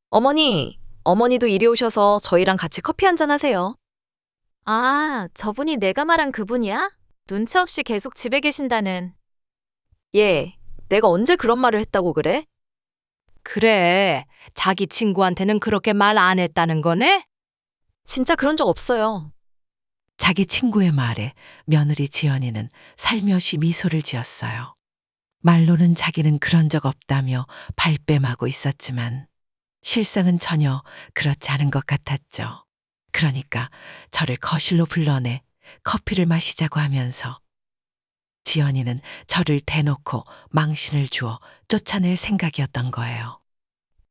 어머니도 이리 오셔서 저희랑 같이 커피 한잔 하세요. 아, 저분이 내가 말한 그분이야? 눈치 없이 계속 집에 계신다는. 예, 내가 언제 그런 말을 했다고 그래? 그래, 자기 친구한테는 그렇게 말 안 했다는 거네? 진짜 그런 적 없어요. 자기 친구의 말에 며느리 지연이는 살며시 미소를 지었어요. 말로는 자기는 그런 적 없다며 발뺌하고 있었지만 실상은 전혀 그렇지 않은 것 같았죠. 그러니까 저를 거실로 불러내 커피를 마시자고 하면서 지연이는 저를 대놓고 망신을 주어 쫓아낼 생각이었던 거예요.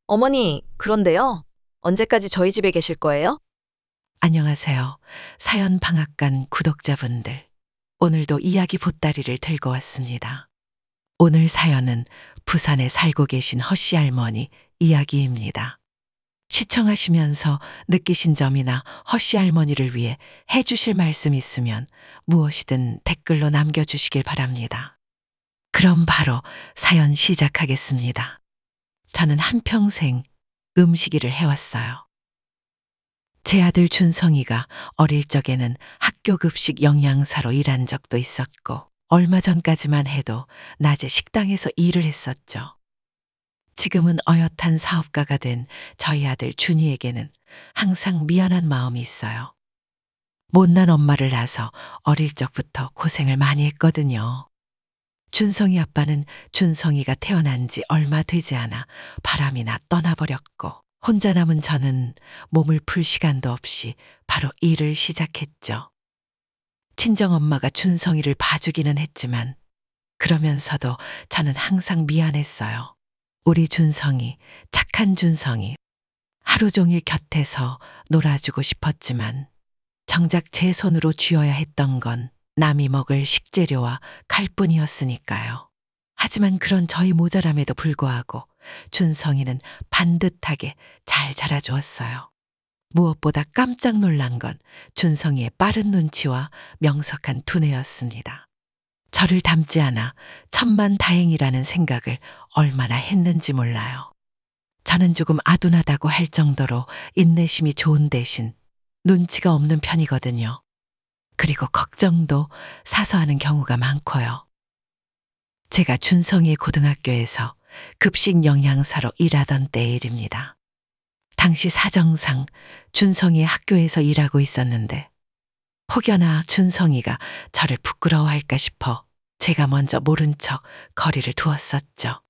어머니, 그런데요. 언제까지 저희 집에 계실 거예요? 안녕하세요. 사연 방앗간 구독자분들. 오늘도 이야기 보따리를 들고 왔습니다. 오늘 사연은 부산에 살고 계신 허씨 할머니 이야기입니다. 시청하시면서 느끼신 점이나 허씨 할머니를 위해 해주실 말씀 있으면 무엇이든 댓글로 남겨주시길 바랍니다. 그럼 바로 사연 시작하겠습니다. 저는 한평생 음식 일을 해왔어요. 제 아들 준성이가 어릴 적에는 학교 급식 영양사로 일한 적도 있었고, 얼마 전까지만 해도 낮에 식당에서 일을 했었죠. 지금은 어엿한 사업가가 된 저희 아들 준이에게는 항상 미안한 마음이 있어요. 못난 엄마를 낳아서 어릴 적부터 고생을 많이 했거든요. 준성이 아빠는 준성이가 태어난 지 얼마 되지 않아 바람이 나 떠나버렸고, 혼자 남은 저는 몸을 풀 시간도 없이 바로 일을 시작했죠. 친정엄마가 준성이를 봐주기는 했지만 그러면서도 저는 항상 미안했어요. 우리 준성이, 착한 준성이 하루 종일 곁에서 놀아주고 싶었지만 정작 제 손으로 쥐어야 했던 건 남이 먹을 식재료와 칼뿐이었으니까요. 하지만 그런 저희 모자람에도 불구하고 준성이는 반듯하게 잘 자라주었어요. 무엇보다 깜짝 놀란 건 준성이의 빠른 눈치와 명석한 두뇌였습니다. 저를 닮지 않아 천만다행이라는 생각을 얼마나 했는지 몰라요. 저는 조금 아둔하다고 할 정도로 인내심이 좋은 대신 눈치가 없는 편이거든요. 그리고 걱정도 사서 하는 경우가 많고요. 제가 준성이의 고등학교에서 급식 영양사로 일하던 때의 일입니다. 당시 사정상 준성이의 학교에서 일하고 있었는데 혹여나 준성이가 저를 부끄러워할까 싶어 제가 먼저 모른 척 거리를 두었었죠.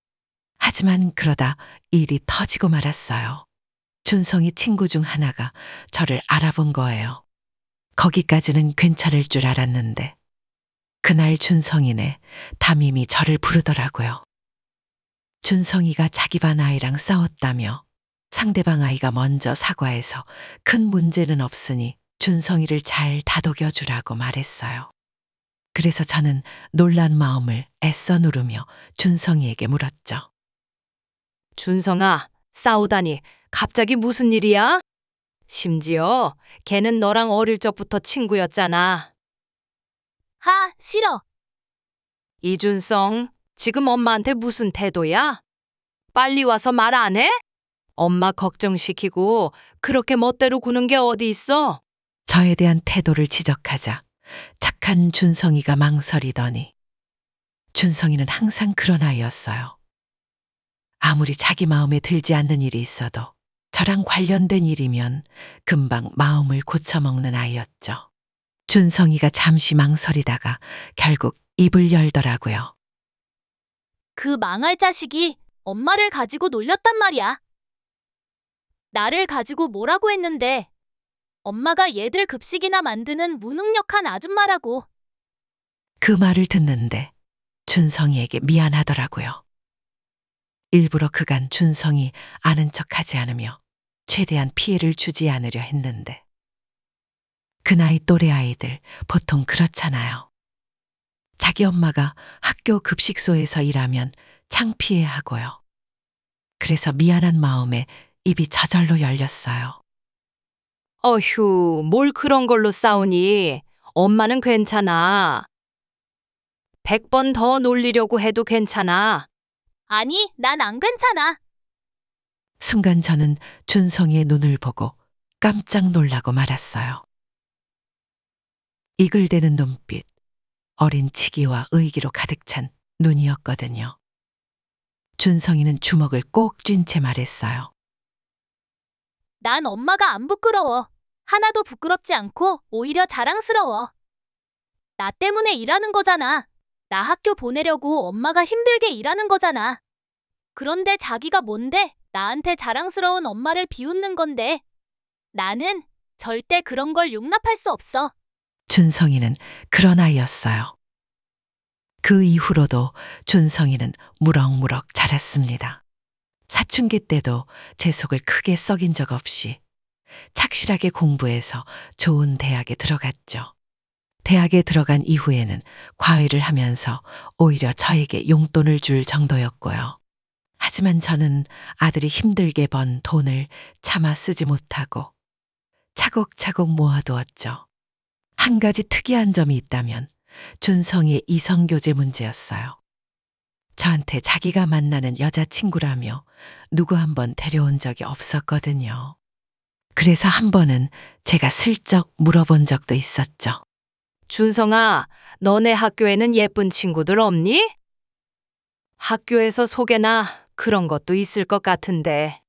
하지만 그러다 일이 터지고 말았어요. 준성이 친구 중 하나가 저를 알아본 거예요. 거기까지는 괜찮을 줄 알았는데 그날 준성이네 담임이 저를 부르더라고요. 준성이가 자기 반 아이랑 싸웠다며 상대방 아이가 먼저 사과해서 큰 문제는 없으니 준성이를 잘 다독여 주라고 말했어요. 그래서 저는 놀란 마음을 애써 누르며 준성이에게 물었죠. 준성아, 싸우다니 갑자기 무슨 일이야? 심지어 걔는 너랑 어릴 적부터 친구였잖아. 하, 싫어. 이준성, 지금 엄마한테 무슨 태도야? 빨리 와서 말 안 해? 엄마 걱정시키고 그렇게 멋대로 구는 게 어디 있어? 저에 대한 태도를 지적하자 착한 준성이가 망설이더니 준성이는 항상 그런 아이였어요. 아무리 자기 마음에 들지 않는 일이 있어도 저랑 관련된 일이면 금방 마음을 고쳐먹는 아이였죠. 준성이가 잠시 망설이다가 결국 입을 열더라고요. 그 망할 자식이 엄마를 가지고 놀렸단 말이야. 나를 가지고 뭐라고 했는데 엄마가 얘들 급식이나 만드는 무능력한 아줌마라고. 그 말을 듣는데 준성이에게 미안하더라고요. 일부러 그간 준성이 아는 척하지 않으며 최대한 피해를 주지 않으려 했는데 그 나이 또래 아이들 보통 그렇잖아요. 자기 엄마가 학교 급식소에서 일하면 창피해하고요. 그래서 미안한 마음에 입이 저절로 열렸어요. 어휴, 뭘 그런 걸로 싸우니? 엄마는 괜찮아. 100번 더 놀리려고 해도 괜찮아. 아니, 난 안 괜찮아. 순간 저는 준성이의 눈을 보고 깜짝 놀라고 말았어요. 이글대는 눈빛, 어린 치기와 의기로 가득 찬 눈이었거든요. 준성이는 주먹을 꼭 쥔 채 말했어요. 난 엄마가 안 부끄러워. 하나도 부끄럽지 않고 오히려 자랑스러워. 나 때문에 일하는 거잖아. 나 학교 보내려고 엄마가 힘들게 일하는 거잖아. 그런데 자기가 뭔데 나한테 자랑스러운 엄마를 비웃는 건데. 나는 절대 그런 걸 용납할 수 없어. 준성이는 그런 아이였어요. 그 이후로도 준성이는 무럭무럭 자랐습니다. 사춘기 때도 제 속을 크게 썩인 적 없이 착실하게 공부해서 좋은 대학에 들어갔죠. 대학에 들어간 이후에는 과외를 하면서 오히려 저에게 용돈을 줄 정도였고요. 하지만 저는 아들이 힘들게 번 돈을 차마 쓰지 못하고 차곡차곡 모아두었죠. 한 가지 특이한 점이 있다면 준성이의 이성교제 문제였어요. 저한테 자기가 만나는 여자친구라며 누구 한번 데려온 적이 없었거든요. 그래서 한 번은 제가 슬쩍 물어본 적도 있었죠. 준성아, 너네 학교에는 예쁜 친구들 없니? 학교에서 소개나 그런 것도 있을 것 같은데.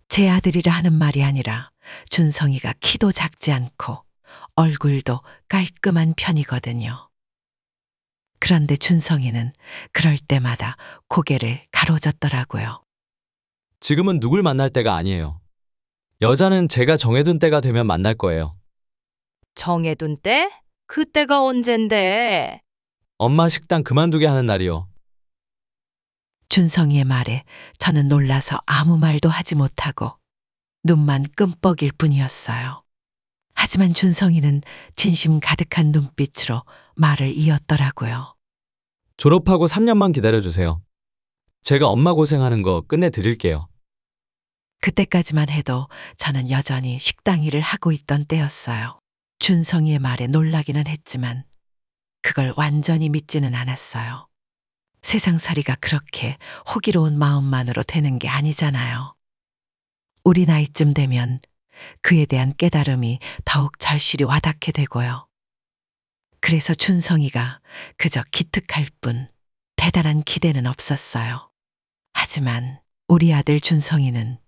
제 아들이라 하는 말이 아니라 준성이가 키도 작지 않고 얼굴도 깔끔한 편이거든요. 그런데 준성이는 그럴 때마다 고개를 가로젓더라고요. 지금은 누굴 만날 때가 아니에요. 여자는 제가 정해둔 때가 되면 만날 거예요. 정해둔 때? 그때가 언젠데? 엄마 식당 그만두게 하는 날이요. 준성이의 말에 저는 놀라서 아무 말도 하지 못하고 눈만 끔뻑일 뿐이었어요. 하지만 준성이는 진심 가득한 눈빛으로 말을 이었더라고요. 졸업하고 3년만 기다려주세요. 제가 엄마 고생하는 거 끝내드릴게요. 그때까지만 해도 저는 여전히 식당 일을 하고 있던 때였어요. 준성이의 말에 놀라기는 했지만 그걸 완전히 믿지는 않았어요. 세상살이가 그렇게 호기로운 마음만으로 되는 게 아니잖아요. 우리 나이쯤 되면 그에 대한 깨달음이 더욱 절실히 와닿게 되고요. 그래서 준성이가 그저 기특할 뿐 대단한 기대는 없었어요. 하지만 우리 아들 준성이는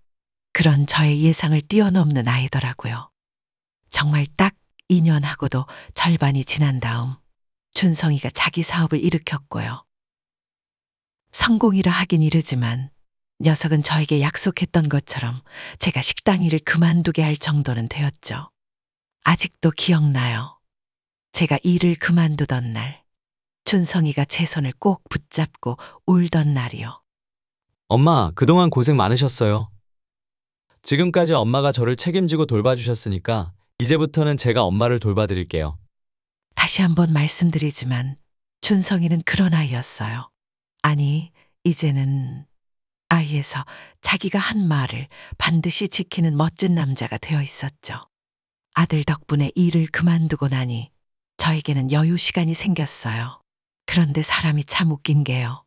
그런 저의 예상을 뛰어넘는 아이더라고요. 정말 딱 2년 하고도 절반이 지난 다음 준성이가 자기 사업을 일으켰고요. 성공이라 하긴 이르지만 녀석은 저에게 약속했던 것처럼 제가 식당 일을 그만두게 할 정도는 되었죠. 아직도 기억나요. 제가 일을 그만두던 날, 준성이가 제 손을 꼭 붙잡고 울던 날이요. 엄마, 그동안 고생 많으셨어요. 지금까지 엄마가 저를 책임지고 돌봐주셨으니까 이제부터는 제가 엄마를 돌봐드릴게요. 다시 한번 말씀드리지만 준성이는 그런 아이였어요. 아니, 이제는 아이에서 자기가 한 말을 반드시 지키는 멋진 남자가 되어 있었죠. 아들 덕분에 일을 그만두고 나니 저에게는 여유 시간이 생겼어요. 그런데 사람이 참 웃긴 게요.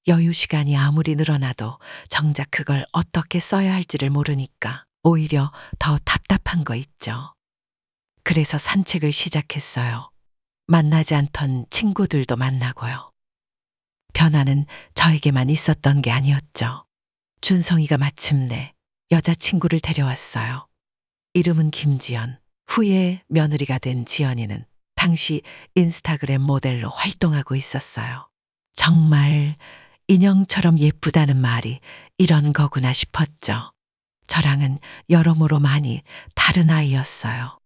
여유 시간이 아무리 늘어나도 정작 그걸 어떻게 써야 할지를 모르니까 오히려 더 답답한 거 있죠. 그래서 산책을 시작했어요. 만나지 않던 친구들도 만나고요. 변화는 저에게만 있었던 게 아니었죠. 준성이가 마침내 여자친구를 데려왔어요. 이름은 김지연. 후에 며느리가 된 지연이는 당시 인스타그램 모델로 활동하고 있었어요. 정말 인형처럼 예쁘다는 말이 이런 거구나 싶었죠. 저랑은 여러모로 많이 다른 아이였어요.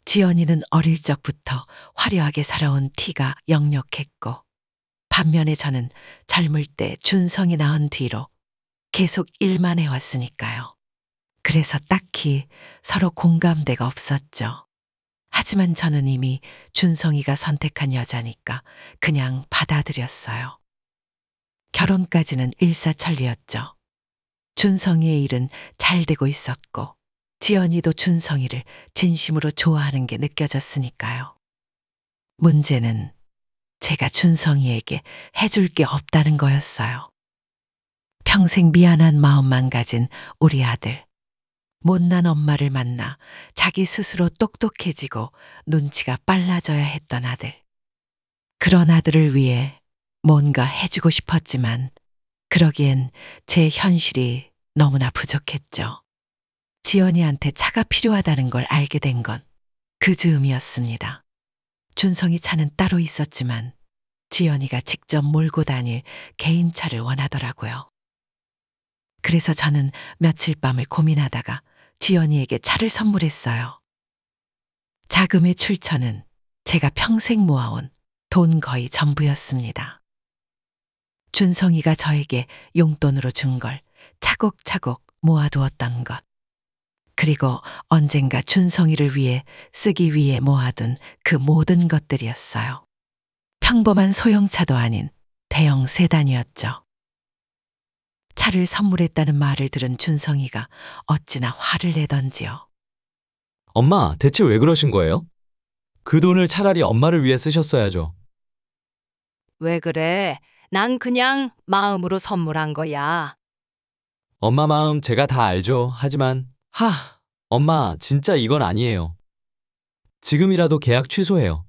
지연이는 어릴 적부터 화려하게 살아온 티가 역력했고 반면에 저는 젊을 때 준성이 낳은 뒤로 계속 일만 해왔으니까요. 그래서 딱히 서로 공감대가 없었죠. 하지만 저는 이미 준성이가 선택한 여자니까 그냥 받아들였어요. 결혼까지는 일사천리였죠. 준성이의 일은 잘 되고 있었고 지연이도 준성이를 진심으로 좋아하는 게 느껴졌으니까요. 문제는 제가 준성이에게 해줄 게 없다는 거였어요. 평생 미안한 마음만 가진 우리 아들. 못난 엄마를 만나 자기 스스로 똑똑해지고 눈치가 빨라져야 했던 아들. 그런 아들을 위해 뭔가 해주고 싶었지만 그러기엔 제 현실이 너무나 부족했죠. 지연이한테 차가 필요하다는 걸 알게 된 건 그 즈음이었습니다. 준성이 차는 따로 있었지만 지연이가 직접 몰고 다닐 개인차를 원하더라고요. 그래서 저는 며칠 밤을 고민하다가 지연이에게 차를 선물했어요. 자금의 출처는 제가 평생 모아온 돈 거의 전부였습니다. 준성이가 저에게 용돈으로 준 걸 차곡차곡 모아두었던 것. 그리고 언젠가 준성이를 위해 쓰기 위해 모아둔 그 모든 것들이었어요. 평범한 소형차도 아닌 대형 세단이었죠. 차를 선물했다는 말을 들은 준성이가 어찌나 화를 내던지요. 엄마, 대체 왜 그러신 거예요? 그 돈을 차라리 엄마를 위해 쓰셨어야죠. 왜 그래? 난 그냥 마음으로 선물한 거야. 엄마 마음 제가 다 알죠. 하지만, 엄마, 진짜 이건 아니에요. 지금이라도 계약 취소해요.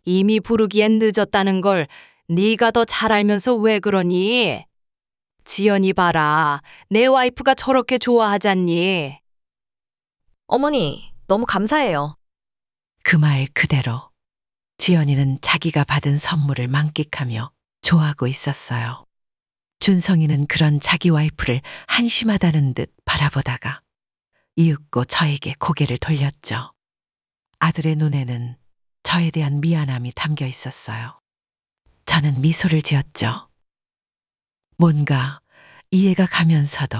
이미 부르기엔 늦었다는 걸 네가 더 잘 알면서 왜 그러니? 지연이 봐라. 내 와이프가 저렇게 좋아하잖니. 어머니, 너무 감사해요. 그 말 그대로 지연이는 자기가 받은 선물을 만끽하며 좋아하고 있었어요. 준성이는 그런 자기 와이프를 한심하다는 듯 바라보다가 이윽고 저에게 고개를 돌렸죠. 아들의 눈에는 저에 대한 미안함이 담겨 있었어요. 저는 미소를 지었죠. 뭔가 이해가 가면서도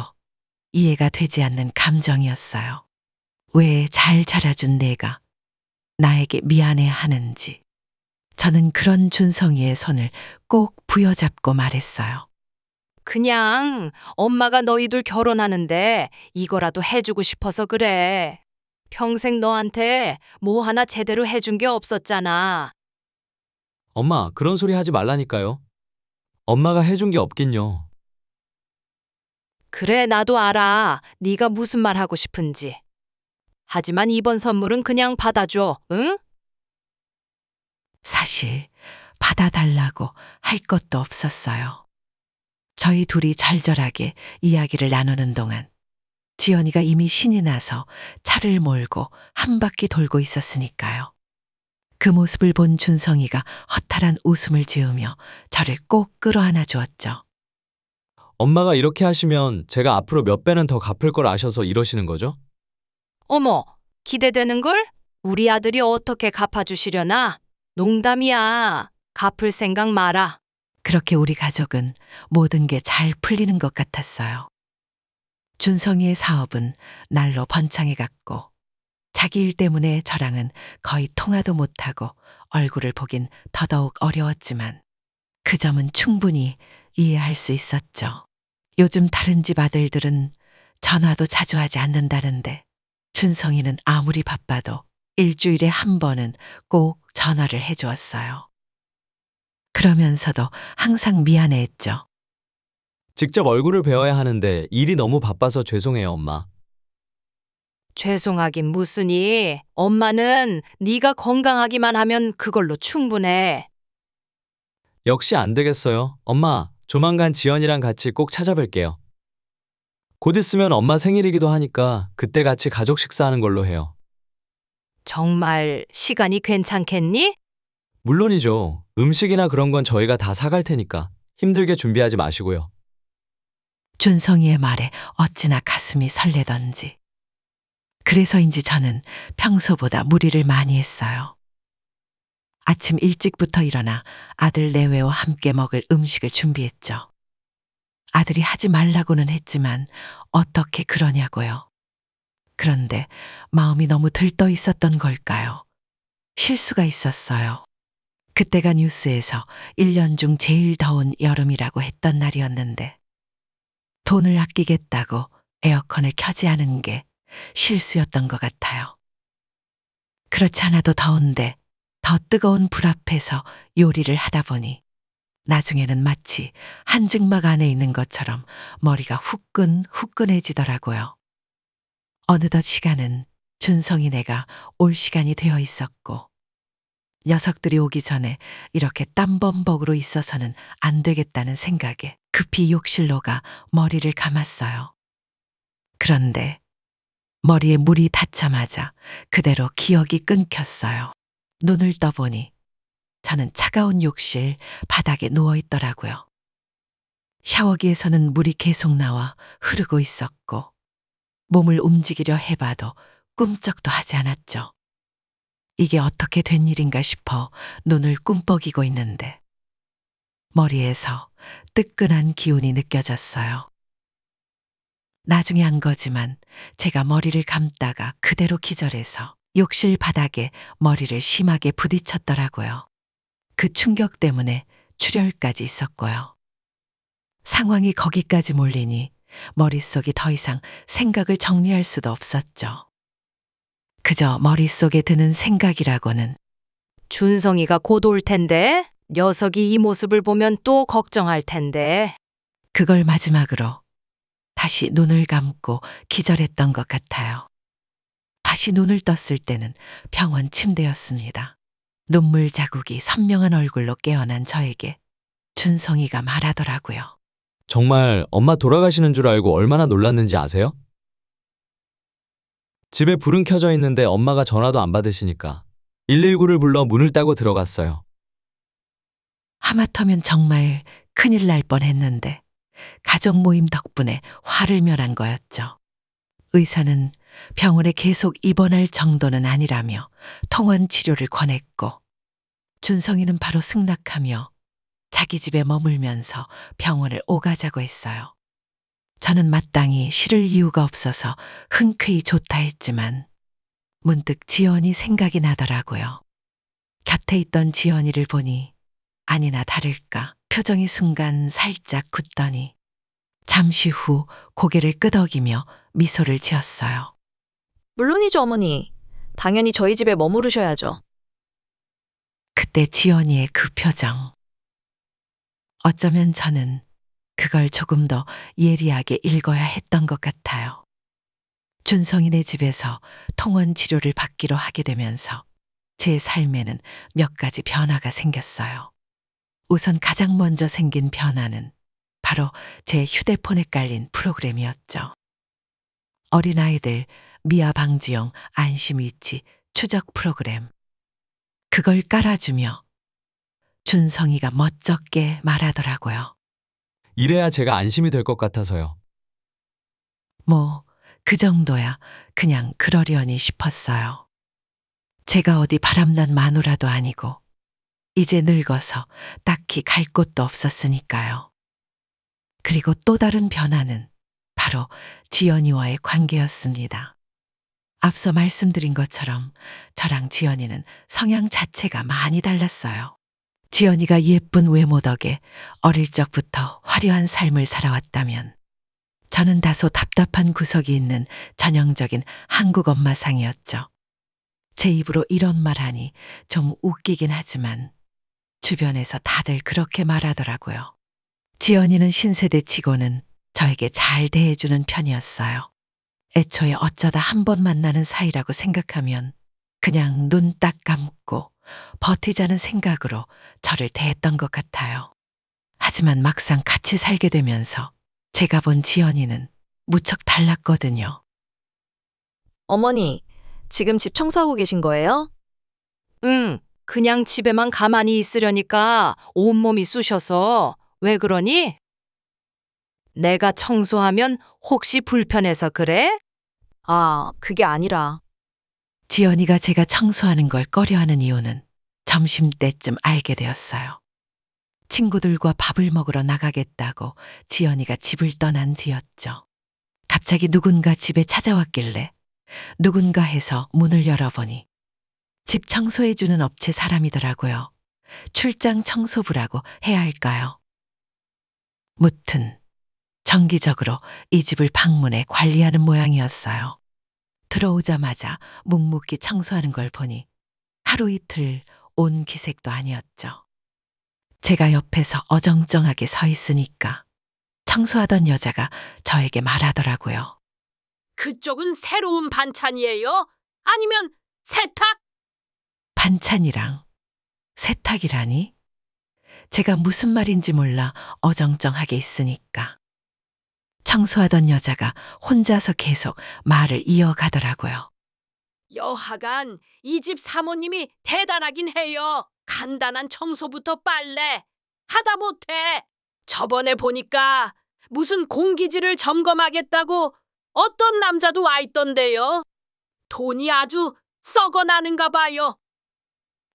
이해가 되지 않는 감정이었어요. 왜 잘 자라준 내가 나에게 미안해 하는지. 저는 그런 준성이의 손을 꼭 부여잡고 말했어요. 그냥 엄마가 너희들 결혼하는데 이거라도 해주고 싶어서 그래. 평생 너한테 뭐 하나 제대로 해준 게 없었잖아. 엄마, 그런 소리 하지 말라니까요. 엄마가 해준 게 없긴요. 그래, 나도 알아. 네가 무슨 말 하고 싶은지. 하지만 이번 선물은 그냥 받아줘, 응? 사실 받아달라고 할 것도 없었어요. 저희 둘이 절절하게 이야기를 나누는 동안 지연이가 이미 신이 나서 차를 몰고 한 바퀴 돌고 있었으니까요. 그 모습을 본 준성이가 허탈한 웃음을 지으며 저를 꼭 끌어안아 주었죠. 엄마가 이렇게 하시면 제가 앞으로 몇 배는 더 갚을 걸 아셔서 이러시는 거죠? 어머, 기대되는걸? 우리 아들이 어떻게 갚아주시려나? 농담이야. 갚을 생각 마라. 그렇게 우리 가족은 모든 게 잘 풀리는 것 같았어요. 준성이의 사업은 날로 번창해 갔고 자기 일 때문에 저랑은 거의 통화도 못하고 얼굴을 보긴 더더욱 어려웠지만 그 점은 충분히 이해할 수 있었죠. 요즘 다른 집 아들들은 전화도 자주 하지 않는다는데 준성이는 아무리 바빠도 일주일에 한 번은 꼭 전화를 해주었어요. 그러면서도 항상 미안해했죠. 직접 얼굴을 배워야 하는데 일이 너무 바빠서 죄송해요, 엄마. 죄송하긴 무슨이. 엄마는 네가 건강하기만 하면 그걸로 충분해. 역시 안 되겠어요. 엄마, 조만간 지연이랑 같이 꼭 찾아뵐게요. 곧 있으면 엄마 생일이기도 하니까 그때 같이 가족 식사하는 걸로 해요. 정말 시간이 괜찮겠니? 물론이죠. 음식이나 그런 건 저희가 다 사갈 테니까 힘들게 준비하지 마시고요. 준성이의 말에 어찌나 가슴이 설레던지. 그래서인지 저는 평소보다 무리를 많이 했어요. 아침 일찍부터 일어나 아들 내외와 함께 먹을 음식을 준비했죠. 아들이 하지 말라고는 했지만 어떻게 그러냐고요. 그런데 마음이 너무 들떠 있었던 걸까요? 실수가 있었어요. 그때가 뉴스에서 1년 중 제일 더운 여름이라고 했던 날이었는데 돈을 아끼겠다고 에어컨을 켜지 않은 게 실수였던 것 같아요. 그렇지 않아도 더운데 더 뜨거운 불 앞에서 요리를 하다 보니 나중에는 마치 한증막 안에 있는 것처럼 머리가 후끈후끈해지더라고요. 어느덧 시간은 준성이네가 올 시간이 되어 있었고, 녀석들이 오기 전에 이렇게 땀범벅으로 있어서는 안 되겠다는 생각에 급히 욕실로 가 머리를 감았어요. 그런데 머리에 물이 닿자마자 그대로 기억이 끊겼어요. 눈을 떠보니 저는 차가운 욕실 바닥에 누워 있더라고요. 샤워기에서는 물이 계속 나와 흐르고 있었고, 몸을 움직이려 해봐도 꿈쩍도 하지 않았죠. 이게 어떻게 된 일인가 싶어 눈을 꿈뻑이고 있는데 머리에서 뜨끈한 기운이 느껴졌어요. 나중에 한 거지만 제가 머리를 감다가 그대로 기절해서 욕실 바닥에 머리를 심하게 부딪혔더라고요. 그 충격 때문에 출혈까지 있었고요. 상황이 거기까지 몰리니 머릿속이 더 이상 생각을 정리할 수도 없었죠. 그저 머릿속에 드는 생각이라고는 준성이가 곧 올 텐데 녀석이 이 모습을 보면 또 걱정할 텐데. 그걸 마지막으로 다시 눈을 감고 기절했던 것 같아요. 다시 눈을 떴을 때는 병원 침대였습니다. 눈물 자국이 선명한 얼굴로 깨어난 저에게 준성이가 말하더라고요. 정말 엄마 돌아가시는 줄 알고 얼마나 놀랐는지 아세요? 집에 불은 켜져 있는데 엄마가 전화도 안 받으시니까 119를 불러 문을 따고 들어갔어요. 하마터면 정말 큰일 날 뻔했는데 가족 모임 덕분에 화를 멸한 거였죠. 의사는 병원에 계속 입원할 정도는 아니라며 통원 치료를 권했고, 준성이는 바로 승낙하며 자기 집에 머물면서 병원을 오가자고 했어요. 저는 마땅히 싫을 이유가 없어서 흔쾌히 좋다 했지만 문득 지연이 생각이 나더라고요. 곁에 있던 지연이를 보니 아니나 다를까 표정이 순간 살짝 굳더니 잠시 후 고개를 끄덕이며 미소를 지었어요. 물론이죠, 어머니. 당연히 저희 집에 머무르셔야죠. 그때 지연이의 그 표정. 어쩌면 저는 그걸 조금 더 예리하게 읽어야 했던 것 같아요. 준성이네 집에서 통원 치료를 받기로 하게 되면서 제 삶에는 몇 가지 변화가 생겼어요. 우선 가장 먼저 생긴 변화는 바로 제 휴대폰에 깔린 프로그램이었죠. 어린아이들 미아 방지용 안심위치 추적 프로그램. 그걸 깔아주며 준성이가 멋쩍게 말하더라고요. 이래야 제가 안심이 될 것 같아서요. 뭐, 그 정도야 그냥 그러려니 싶었어요. 제가 어디 바람난 마누라도 아니고, 이제 늙어서 딱히 갈 곳도 없었으니까요. 그리고 또 다른 변화는 바로 지연이와의 관계였습니다. 앞서 말씀드린 것처럼 저랑 지연이는 성향 자체가 많이 달랐어요. 지연이가 예쁜 외모 덕에 어릴 적부터 화려한 삶을 살아왔다면 저는 다소 답답한 구석이 있는 전형적인 한국 엄마상이었죠. 제 입으로 이런 말하니 좀 웃기긴 하지만 주변에서 다들 그렇게 말하더라고요. 지연이는 신세대 치고는 저에게 잘 대해주는 편이었어요. 애초에 어쩌다 한 번 만나는 사이라고 생각하면 그냥 눈 딱 감고 버티자는 생각으로 저를 대했던 것 같아요. 하지만 막상 같이 살게 되면서 제가 본 지연이는 무척 달랐거든요. 어머니, 지금 집 청소하고 계신 거예요? 응, 그냥 집에만 가만히 있으려니까 온몸이 쑤셔서. 왜 그러니? 내가 청소하면 혹시 불편해서 그래? 아, 그게 아니라. 지연이가 제가 청소하는 걸 꺼려하는 이유는 점심때쯤 알게 되었어요. 친구들과 밥을 먹으러 나가겠다고 지연이가 집을 떠난 뒤였죠. 갑자기 누군가 집에 찾아왔길래 누군가 해서 문을 열어보니 집 청소해주는 업체 사람이더라고요. 출장 청소부라고 해야 할까요? 무튼 정기적으로 이 집을 방문해 관리하는 모양이었어요. 들어오자마자 묵묵히 청소하는 걸 보니 하루 이틀 온 기색도 아니었죠. 제가 옆에서 어정쩡하게 서 있으니까 청소하던 여자가 저에게 말하더라고요. 그쪽은 새로운 반찬이에요? 아니면 세탁? 반찬이랑 세탁이라니? 제가 무슨 말인지 몰라 어정쩡하게 있으니까. 청소하던 여자가 혼자서 계속 말을 이어가더라고요. 여하간 이 집 사모님이 대단하긴 해요. 간단한 청소부터 빨래 하다 못해. 저번에 보니까 무슨 공기질을 점검하겠다고 어떤 남자도 와 있던데요. 돈이 아주 썩어나는가 봐요.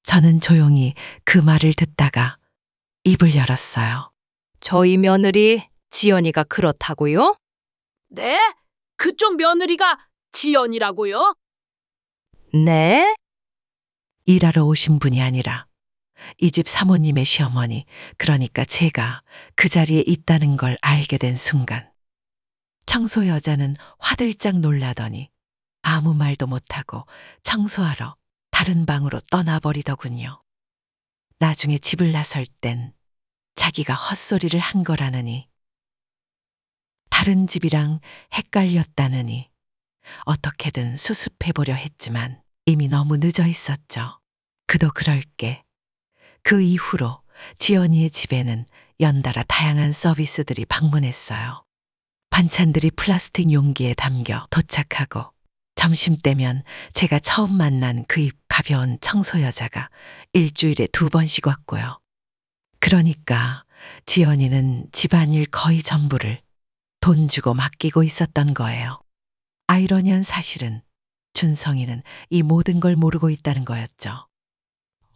저는 조용히 그 말을 듣다가 입을 열었어요. 저희 며느리 지연이가 그렇다고요? 네? 그쪽 며느리가 지연이라고요? 네? 일하러 오신 분이 아니라 이 집 사모님의 시어머니, 그러니까 제가 그 자리에 있다는 걸 알게 된 순간 청소 여자는 화들짝 놀라더니 아무 말도 못하고 청소하러 다른 방으로 떠나버리더군요. 나중에 집을 나설 땐 자기가 헛소리를 한 거라느니, 다른 집이랑 헷갈렸다느니 어떻게든 수습해보려 했지만 이미 너무 늦어 있었죠. 그도 그럴 게 그 이후로 지연이의 집에는 연달아 다양한 서비스들이 방문했어요. 반찬들이 플라스틱 용기에 담겨 도착하고, 점심때면 제가 처음 만난 그 입 가벼운 청소 여자가 일주일에 2번씩 왔고요. 그러니까 지연이는 집안일 거의 전부를 돈 주고 맡기고 있었던 거예요. 아이러니한 사실은 준성이는 이 모든 걸 모르고 있다는 거였죠.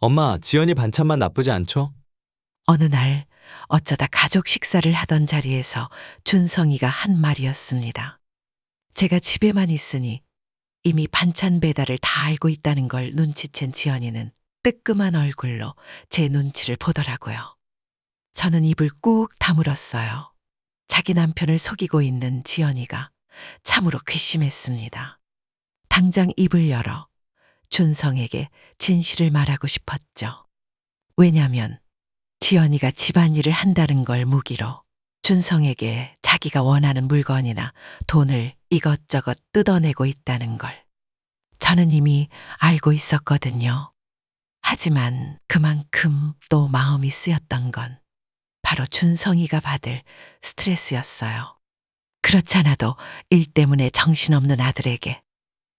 엄마, 지연이 반찬만 나쁘지 않죠? 어느 날 어쩌다 가족 식사를 하던 자리에서 준성이가 한 말이었습니다. 제가 집에만 있으니 이미 반찬 배달을 다 알고 있다는 걸 눈치챈 지연이는 뜨끔한 얼굴로 제 눈치를 보더라고요. 저는 입을 꾹 다물었어요. 자기 남편을 속이고 있는 지연이가 참으로 괘씸했습니다. 당장 입을 열어 준성에게 진실을 말하고 싶었죠. 왜냐면 지연이가 집안일을 한다는 걸 무기로 준성에게 자기가 원하는 물건이나 돈을 이것저것 뜯어내고 있다는 걸 저는 이미 알고 있었거든요. 하지만 그만큼 또 마음이 쓰였던 건 바로 준성이가 받을 스트레스였어요. 그렇잖아도 일 때문에 정신없는 아들에게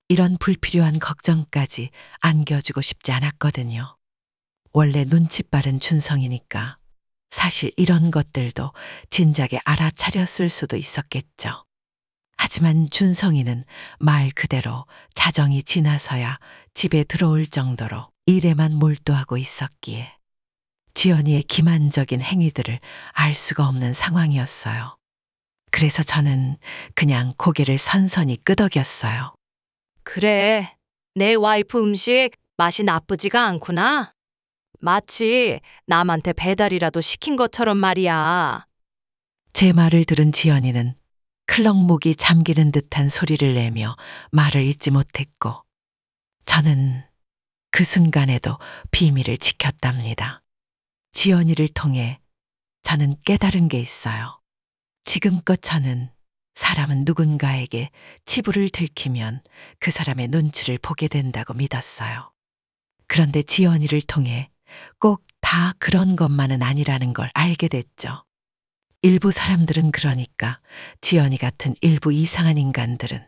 이런 불필요한 걱정까지 안겨주고 싶지 않았거든요. 원래 눈치 빠른 준성이니까 사실 이런 것들도 진작에 알아차렸을 수도 있었겠죠. 하지만 준성이는 말 그대로 자정이 지나서야 집에 들어올 정도로 일에만 몰두하고 있었기에 지연이의 기만적인 행위들을 알 수가 없는 상황이었어요. 그래서 저는 그냥 고개를 선선히 끄덕였어요. 그래, 내 와이프 음식 맛이 나쁘지가 않구나. 마치 남한테 배달이라도 시킨 것처럼 말이야. 제 말을 들은 지연이는 클럭목이 잠기는 듯한 소리를 내며 말을 잇지 못했고, 저는 그 순간에도 비밀을 지켰답니다. 지연이를 통해 저는 깨달은 게 있어요. 지금껏 저는 사람은 누군가에게 치부를 들키면 그 사람의 눈치를 보게 된다고 믿었어요. 그런데 지연이를 통해 꼭 다 그런 것만은 아니라는 걸 알게 됐죠. 일부 사람들은, 그러니까 지연이 같은 일부 이상한 인간들은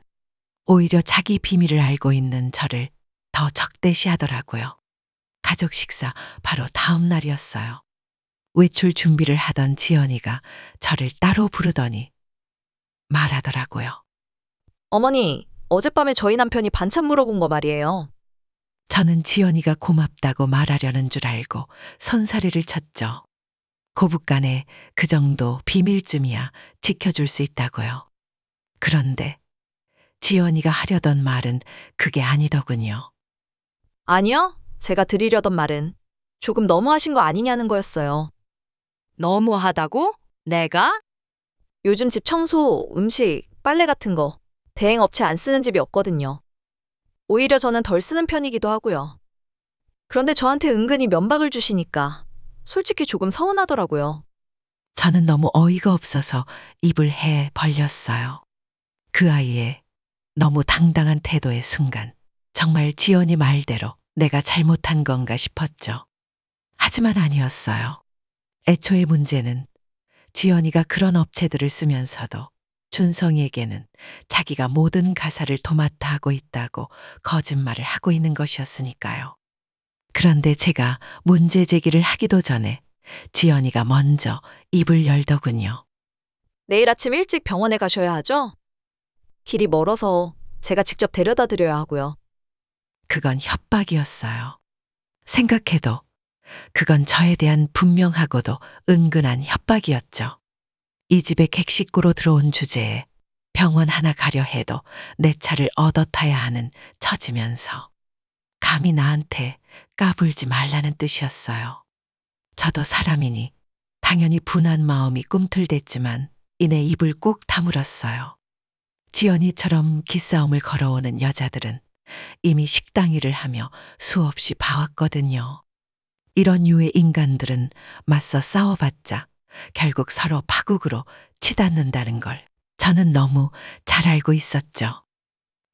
오히려 자기 비밀을 알고 있는 저를 더 적대시하더라고요. 가족 식사 바로 다음 날이었어요. 외출 준비를 하던 지연이가 저를 따로 부르더니 말하더라고요. 어머니, 어젯밤에 저희 남편이 반찬 물어본 거 말이에요. 저는 지연이가 고맙다고 말하려는 줄 알고 손사래를 쳤죠. 고부간에 그 정도 비밀쯤이야 지켜줄 수 있다고요. 그런데 지연이가 하려던 말은 그게 아니더군요. 아니요, 제가 드리려던 말은 조금 너무하신 거 아니냐는 거였어요. 너무하다고? 내가? 요즘 집 청소, 음식, 빨래 같은 거 대행업체 안 쓰는 집이 없거든요. 오히려 저는 덜 쓰는 편이기도 하고요. 그런데 저한테 은근히 면박을 주시니까 솔직히 조금 서운하더라고요. 저는 너무 어이가 없어서 입을 해 벌렸어요. 그 아이의 너무 당당한 태도의 순간, 정말 지연이 말대로 내가 잘못한 건가 싶었죠. 하지만 아니었어요. 애초에 문제는 지연이가 그런 업체들을 쓰면서도 준성이에게는 자기가 모든 가사를 도맡아 하고 있다고 거짓말을 하고 있는 것이었으니까요. 그런데 제가 문제 제기를 하기도 전에 지연이가 먼저 입을 열더군요. 내일 아침 일찍 병원에 가셔야 하죠? 길이 멀어서 제가 직접 데려다 드려야 하고요. 그건 협박이었어요. 생각해도 그건 저에 대한 분명하고도 은근한 협박이었죠. 이 집에 객식구로 들어온 주제에 병원 하나 가려 해도 내 차를 얻어 타야 하는 처지면서 감히 나한테 까불지 말라는 뜻이었어요. 저도 사람이니 당연히 분한 마음이 꿈틀댔지만 이내 입을 꾹 다물었어요. 지연이처럼 기싸움을 걸어오는 여자들은 이미 식당 일을 하며 수없이 봐왔거든요. 이런 유의 인간들은 맞서 싸워봤자 결국 서로 파국으로 치닫는다는 걸 저는 너무 잘 알고 있었죠.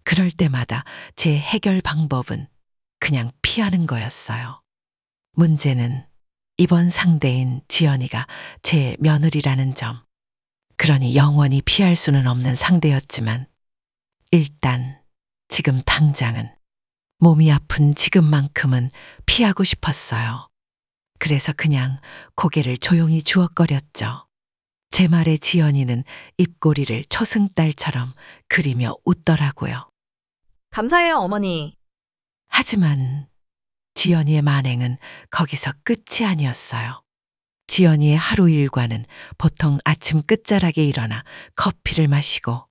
그럴 때마다 제 해결 방법은 그냥 피하는 거였어요. 문제는 이번 상대인 지연이가 제 며느리라는 점. 그러니 영원히 피할 수는 없는 상대였지만 일단 지금 당장은 몸이 아픈 지금만큼은 피하고 싶었어요. 그래서 그냥 고개를 조용히 주워거렸죠. 제 말에 지연이는 입꼬리를 초승달처럼 그리며 웃더라고요. 감사해요, 어머니. 하지만 지연이의 만행은 거기서 끝이 아니었어요. 지연이의 하루 일과는 보통 아침 끝자락에 일어나 커피를 마시고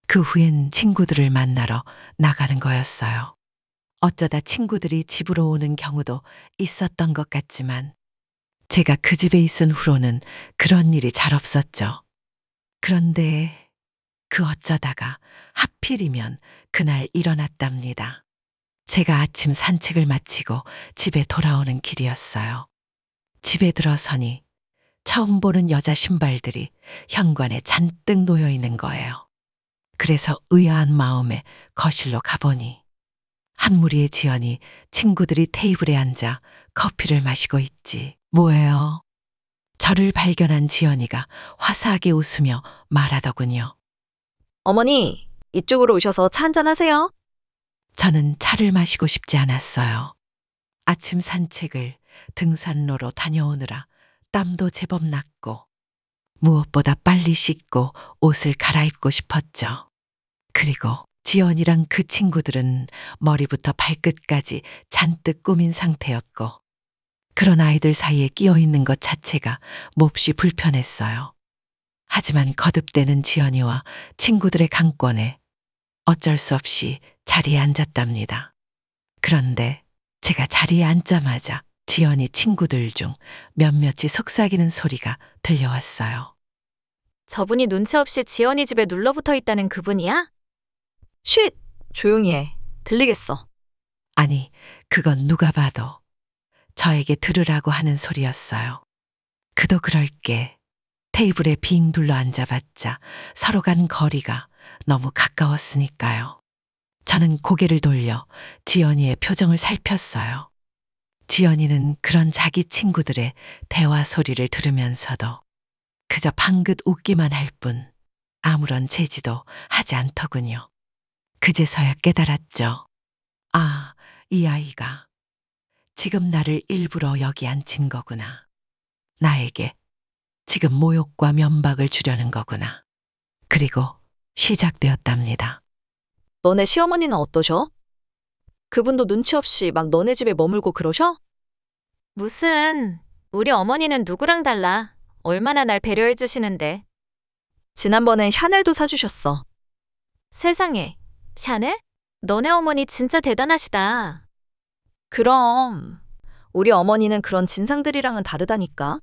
그 후엔 친구들을 만나러 나가는 거였어요. 어쩌다 친구들이 집으로 오는 경우도 있었던 것 같지만 제가 그 집에 있은 후로는 그런 일이 잘 없었죠. 그런데 그 어쩌다가 하필이면 그날 일어났답니다. 제가 아침 산책을 마치고 집에 돌아오는 길이었어요. 집에 들어서니 처음 보는 여자 신발들이 현관에 잔뜩 놓여 있는 거예요. 그래서 의아한 마음에 거실로 가보니 한 무리의 지연이 친구들이 테이블에 앉아 커피를 마시고 있지. 뭐예요? 저를 발견한 지연이가 화사하게 웃으며 말하더군요. 어머니, 이쪽으로 오셔서 차 한잔 하세요. 저는 차를 마시고 싶지 않았어요. 아침 산책을 등산로로 다녀오느라 땀도 제법 났고 무엇보다 빨리 씻고 옷을 갈아입고 싶었죠. 그리고 지연이랑 그 친구들은 머리부터 발끝까지 잔뜩 꾸민 상태였고 그런 아이들 사이에 끼어 있는 것 자체가 몹시 불편했어요. 하지만 거듭되는 지연이와 친구들의 강권에 어쩔 수 없이 자리에 앉았답니다. 그런데 제가 자리에 앉자마자 지연이 친구들 중 몇몇이 속삭이는 소리가 들려왔어요. 저분이 눈치 없이 지연이 집에 눌러붙어 있다는 그분이야? 쉿! 조용히 해. 들리겠어. 아니, 그건 누가 봐도 저에게 들으라고 하는 소리였어요. 그도 그럴 게 테이블에 빙 둘러 앉아봤자 서로 간 거리가 너무 가까웠으니까요. 저는 고개를 돌려 지연이의 표정을 살폈어요. 지연이는 그런 자기 친구들의 대화 소리를 들으면서도 그저 방긋 웃기만 할 뿐 아무런 제지도 하지 않더군요. 그제서야 깨달았죠. 아, 이 아이가 지금 나를 일부러 여기 앉힌 거구나. 나에게 지금 모욕과 면박을 주려는 거구나. 그리고 시작되었답니다. 너네 시어머니는 어떠셔? 그분도 눈치 없이 막 너네 집에 머물고 그러셔? 무슨, 우리 어머니는 누구랑 달라. 얼마나 날 배려해 주시는데. 지난번엔 샤넬도 사주셨어. 세상에, 샤넬? 너네 어머니 진짜 대단하시다. 그럼 우리 어머니는 그런 진상들이랑은 다르다니까.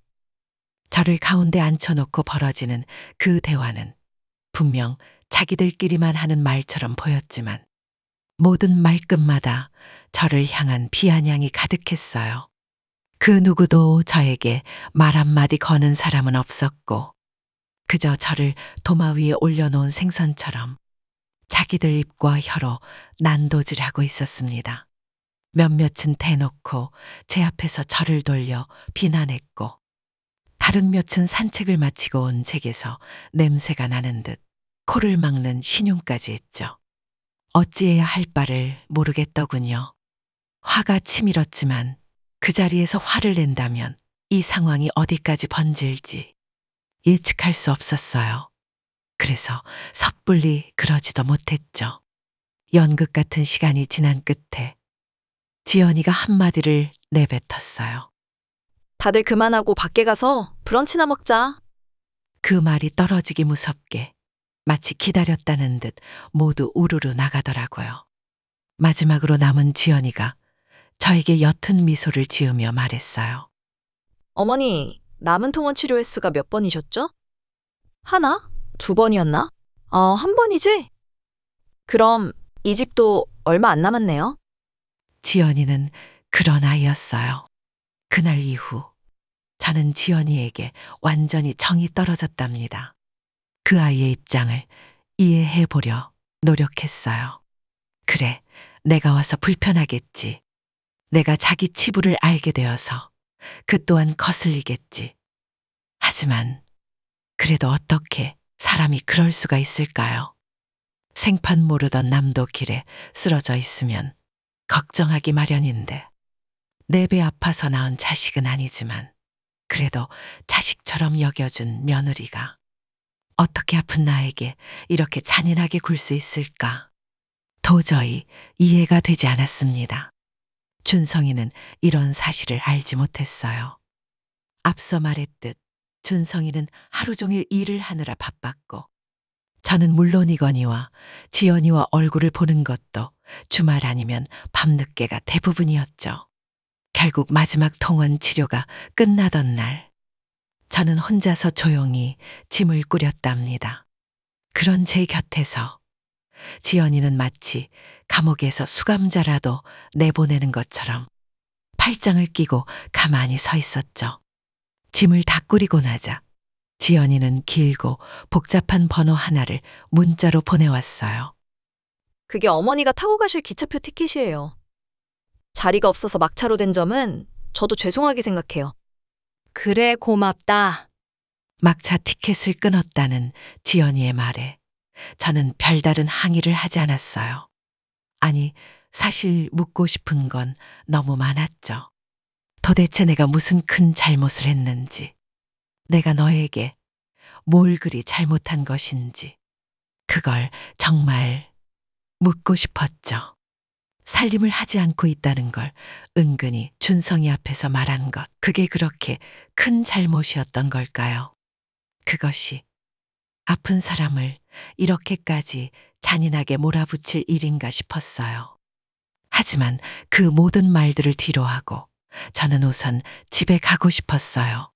저를 가운데 앉혀놓고 벌어지는 그 대화는 분명 자기들끼리만 하는 말처럼 보였지만 모든 말끝마다 저를 향한 비아냥이 가득했어요. 그 누구도 저에게 말 한마디 거는 사람은 없었고, 그저 저를 도마 위에 올려놓은 생선처럼 자기들 입과 혀로 난도질하고 있었습니다. 몇몇은 대놓고 제 앞에서 저를 돌려 비난했고, 다른 몇은 산책을 마치고 온 제게서 냄새가 나는 듯 코를 막는 신용까지 했죠. 어찌해야 할 바를 모르겠더군요. 화가 치밀었지만 그 자리에서 화를 낸다면 이 상황이 어디까지 번질지 예측할 수 없었어요. 그래서 섣불리 그러지도 못했죠. 연극 같은 시간이 지난 끝에 지연이가 한마디를 내뱉었어요. 다들 그만하고 밖에 가서 브런치나 먹자. 그 말이 떨어지기 무섭게 마치 기다렸다는 듯 모두 우르르 나가더라고요. 마지막으로 남은 지연이가 저에게 옅은 미소를 지으며 말했어요. 어머니, 남은 통원 치료 횟수가 몇 번이셨죠? 하나? 두 번이었나? 한 번이지? 그럼 이 집도 얼마 안 남았네요. 지연이는 그런 아이였어요. 그날 이후 저는 지연이에게 완전히 정이 떨어졌답니다. 그 아이의 입장을 이해해 보려 노력했어요. 그래, 내가 와서 불편하겠지. 내가 자기 치부를 알게 되어서 그 또한 거슬리겠지. 하지만 그래도 어떻게 사람이 그럴 수가 있을까요? 생판 모르던 남도 길에 쓰러져 있으면 걱정하기 마련인데, 내 배 아파서 낳은 자식은 아니지만 그래도 자식처럼 여겨준 며느리가 어떻게 아픈 나에게 이렇게 잔인하게 굴 수 있을까? 도저히 이해가 되지 않았습니다. 준성이는 이런 사실을 알지 못했어요. 앞서 말했듯 준성이는 하루 종일 일을 하느라 바빴고, 저는 물론이거니와 지연이와 얼굴을 보는 것도 주말 아니면 밤늦게가 대부분이었죠. 결국 마지막 통원 치료가 끝나던 날, 저는 혼자서 조용히 짐을 꾸렸답니다. 그런 제 곁에서 지연이는 마치 감옥에서 수감자라도 내보내는 것처럼 팔짱을 끼고 가만히 서 있었죠. 짐을 다 꾸리고 나자 지연이는 길고 복잡한 번호 하나를 문자로 보내왔어요. 그게 어머니가 타고 가실 기차표 티켓이에요. 자리가 없어서 막차로 된 점은 저도 죄송하게 생각해요. 그래, 고맙다. 막차 티켓을 끊었다는 지연이의 말에 저는 별다른 항의를 하지 않았어요. 아니, 사실 묻고 싶은 건 너무 많았죠. 도대체 내가 무슨 큰 잘못을 했는지, 내가 너에게 뭘 그리 잘못한 것인지, 그걸 정말 묻고 싶었죠. 살림을 하지 않고 있다는 걸 은근히 준성이 앞에서 말한 것, 그게 그렇게 큰 잘못이었던 걸까요? 그것이 아픈 사람을 이렇게까지 잔인하게 몰아붙일 일인가 싶었어요. 하지만 그 모든 말들을 뒤로하고 저는 우선 집에 가고 싶었어요.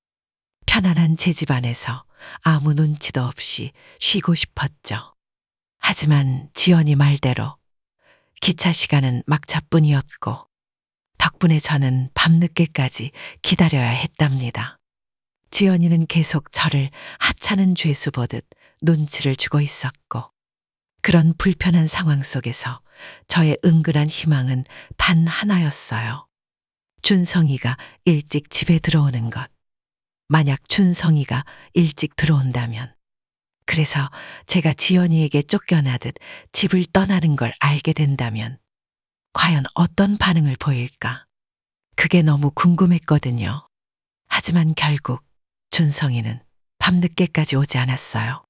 편안한 제 집 안에서 아무 눈치도 없이 쉬고 싶었죠. 하지만 지연이 말대로 기차 시간은 막차뿐이었고, 덕분에 저는 밤늦게까지 기다려야 했답니다. 지연이는 계속 저를 하찮은 죄수 보듯 눈치를 주고 있었고, 그런 불편한 상황 속에서 저의 은근한 희망은 단 하나였어요. 준성이가 일찍 집에 들어오는 것. 만약 준성이가 일찍 들어온다면, 그래서 제가 지연이에게 쫓겨나듯 집을 떠나는 걸 알게 된다면 과연 어떤 반응을 보일까? 그게 너무 궁금했거든요. 하지만 결국 준성이는 밤늦게까지 오지 않았어요.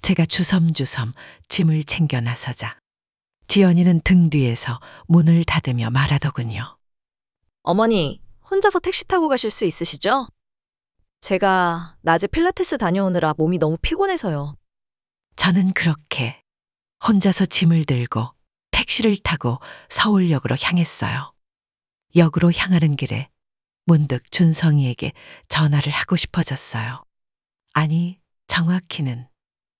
제가 주섬주섬 짐을 챙겨 나서자 지연이는 등 뒤에서 문을 닫으며 말하더군요. 어머니, 혼자서 택시 타고 가실 수 있으시죠? 제가 낮에 필라테스 다녀오느라 몸이 너무 피곤해서요. 저는 그렇게 혼자서 짐을 들고 택시를 타고 서울역으로 향했어요. 역으로 향하는 길에 문득 준성이에게 전화를 하고 싶어졌어요. 아니, 정확히는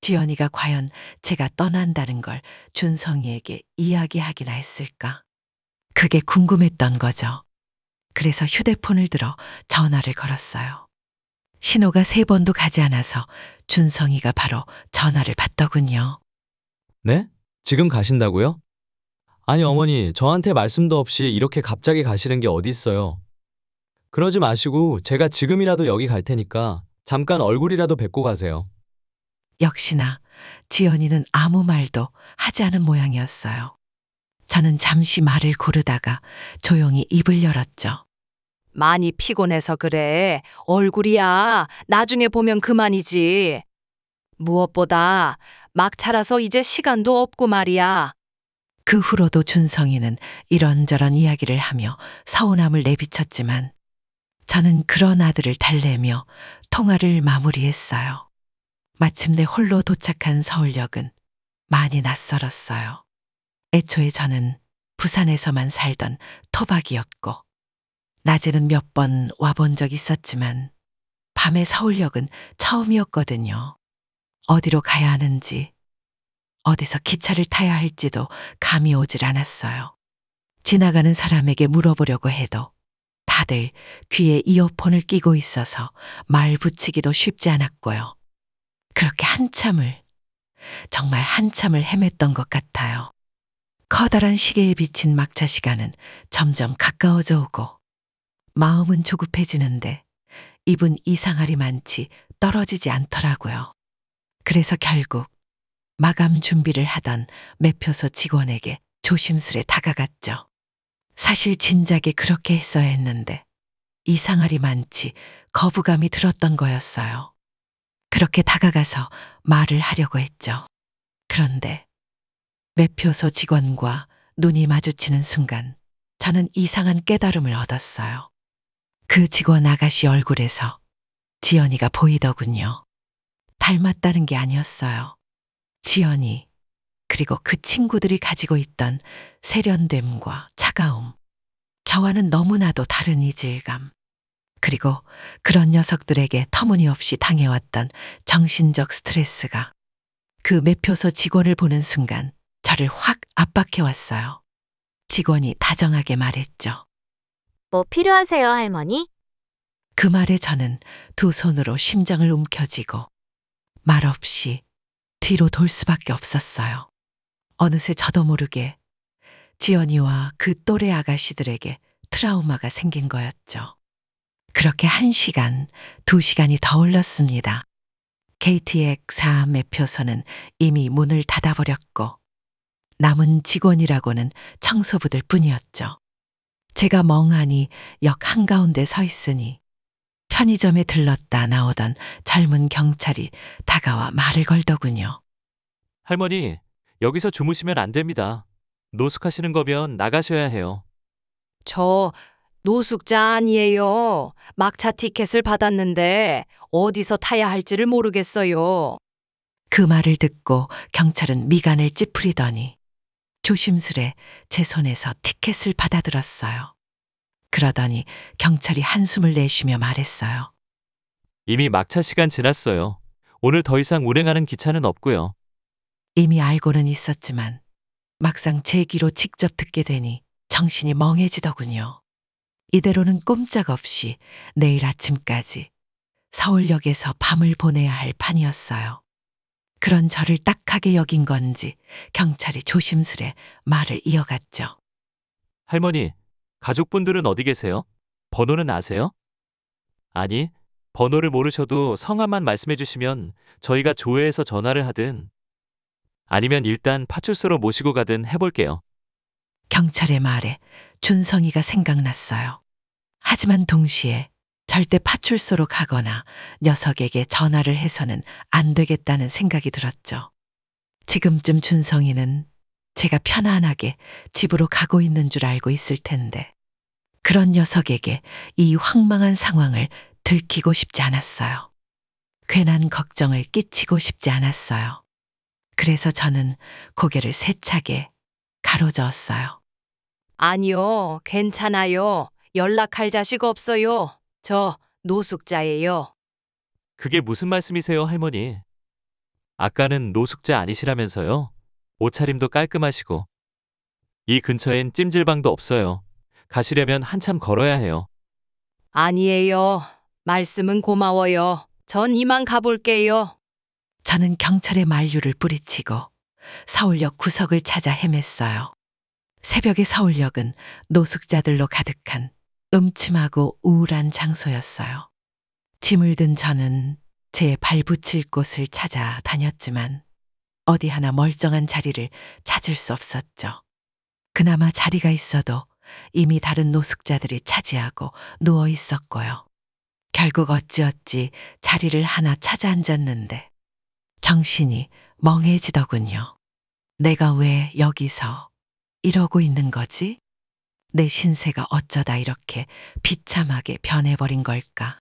지연이가 과연 제가 떠난다는 걸 준성이에게 이야기하기나 했을까? 그게 궁금했던 거죠. 그래서 휴대폰을 들어 전화를 걸었어요. 신호가 3번도 가지 않아서 준성이가 바로 전화를 받더군요. 네? 지금 가신다고요? 아니, 어머니, 저한테 말씀도 없이 이렇게 갑자기 가시는 게 어디 있어요? 그러지 마시고 제가 지금이라도 여기 갈 테니까 잠깐 얼굴이라도 뵙고 가세요. 역시나 지연이는 아무 말도 하지 않은 모양이었어요. 저는 잠시 말을 고르다가 조용히 입을 열었죠. 많이 피곤해서 그래. 얼굴이야. 나중에 보면 그만이지. 무엇보다 막차라서 이제 시간도 없고 말이야. 그 후로도 준성이는 이런저런 이야기를 하며 서운함을 내비쳤지만 저는 그런 아들을 달래며 통화를 마무리했어요. 마침내 홀로 도착한 서울역은 많이 낯설었어요. 애초에 저는 부산에서만 살던 토박이었고 낮에는 몇 번 와본 적 있었지만 밤에 서울역은 처음이었거든요. 어디로 가야 하는지, 어디서 기차를 타야 할지도 감이 오질 않았어요. 지나가는 사람에게 물어보려고 해도 다들 귀에 이어폰을 끼고 있어서 말 붙이기도 쉽지 않았고요. 그렇게 정말 한참을 헤맸던 것 같아요. 커다란 시계에 비친 막차 시간은 점점 가까워져 오고 마음은 조급해지는데 입은 이상하리 많지 떨어지지 않더라고요. 그래서 결국 마감 준비를 하던 매표소 직원에게 조심스레 다가갔죠. 사실 진작에 그렇게 했어야 했는데 이상하리 많지 거부감이 들었던 거였어요. 그렇게 다가가서 말을 하려고 했죠. 그런데 매표소 직원과 눈이 마주치는 순간 저는 이상한 깨달음을 얻었어요. 그 직원 아가씨 얼굴에서 지연이가 보이더군요. 닮았다는 게 아니었어요. 지연이 그리고 그 친구들이 가지고 있던 세련됨과 차가움, 저와는 너무나도 다른 이질감, 그리고 그런 녀석들에게 터무니없이 당해왔던 정신적 스트레스가 그 매표소 직원을 보는 순간 저를 확 압박해왔어요. 직원이 다정하게 말했죠. 뭐 필요하세요, 할머니? 그 말에 저는 두 손으로 심장을 움켜쥐고 말없이 뒤로 돌 수밖에 없었어요. 어느새 저도 모르게 지연이와 그 또래 아가씨들에게 트라우마가 생긴 거였죠. 그렇게 1시간, 2시간이 더 흘렀습니다. KTX 4 매표소는 이미 문을 닫아버렸고 남은 직원이라고는 청소부들 뿐이었죠. 제가 멍하니 역 한가운데 서 있으니 편의점에 들렀다 나오던 젊은 경찰이 다가와 말을 걸더군요. 할머니, 여기서 주무시면 안 됩니다. 노숙하시는 거면 나가셔야 해요. 저 노숙자 아니에요. 막차 티켓을 받았는데 어디서 타야 할지를 모르겠어요. 그 말을 듣고 경찰은 미간을 찌푸리더니 조심스레 제 손에서 티켓을 받아들었어요. 그러더니 경찰이 한숨을 내쉬며 말했어요. 이미 막차 시간 지났어요. 오늘 더 이상 운행하는 기차는 없고요. 이미 알고는 있었지만 막상 제 귀로 직접 듣게 되니 정신이 멍해지더군요. 이대로는 꼼짝없이 내일 아침까지 서울역에서 밤을 보내야 할 판이었어요. 그런 저를 딱하게 여긴 건지 경찰이 조심스레 말을 이어갔죠. 할머니, 가족분들은 어디 계세요? 번호는 아세요? 아니, 번호를 모르셔도 성함만 말씀해 주시면 저희가 조회해서 전화를 하든 아니면 일단 파출소로 모시고 가든 해볼게요. 경찰의 말에 준성이가 생각났어요. 하지만 동시에 절대 파출소로 가거나 녀석에게 전화를 해서는 안 되겠다는 생각이 들었죠. 지금쯤 준성이는 제가 편안하게 집으로 가고 있는 줄 알고 있을 텐데 그런 녀석에게 이 황망한 상황을 들키고 싶지 않았어요. 괜한 걱정을 끼치고 싶지 않았어요. 그래서 저는 고개를 세차게 가로저었어요. 아니요, 괜찮아요. 연락할 자식 없어요. 저 노숙자예요. 그게 무슨 말씀이세요, 할머니? 아까는 노숙자 아니시라면서요? 옷차림도 깔끔하시고. 이 근처엔 찜질방도 없어요. 가시려면 한참 걸어야 해요. 아니에요. 말씀은 고마워요. 전 이만 가볼게요. 저는 경찰의 만류를 뿌리치고 서울역 구석을 찾아 헤맸어요. 새벽의 서울역은 노숙자들로 가득한 음침하고 우울한 장소였어요. 짐을 든 저는 제 발붙일 곳을 찾아 다녔지만 어디 하나 멀쩡한 자리를 찾을 수 없었죠. 그나마 자리가 있어도 이미 다른 노숙자들이 차지하고 누워 있었고요. 결국 어찌어찌 자리를 하나 찾아 앉았는데 정신이 멍해지더군요. 내가 왜 여기서 이러고 있는 거지? 내 신세가 어쩌다 이렇게 비참하게 변해버린 걸까?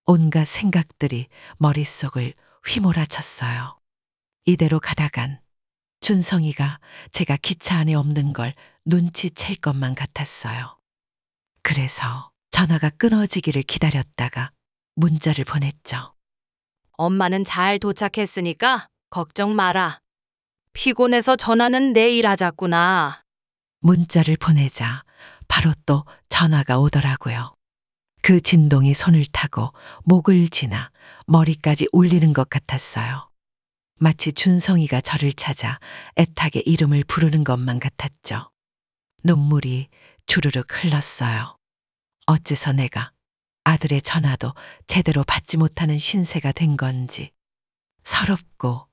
온갖 생각들이 머릿속을 휘몰아쳤어요. 이대로 가다간 준성이가 제가 기차 안에 없는 걸 눈치챌 것만 같았어요. 그래서 전화가 끊어지기를 기다렸다가 문자를 보냈죠. 엄마는 잘 도착했으니까 걱정 마라. 피곤해서 전화는 내일 하자꾸나. 문자를 보내자 바로 또 전화가 오더라고요. 그 진동이 손을 타고 목을 지나 머리까지 울리는 것 같았어요. 마치 준성이가 저를 찾아 애타게 이름을 부르는 것만 같았죠. 눈물이 주르륵 흘렀어요. 어째서 내가 아들의 전화도 제대로 받지 못하는 신세가 된 건지 서럽고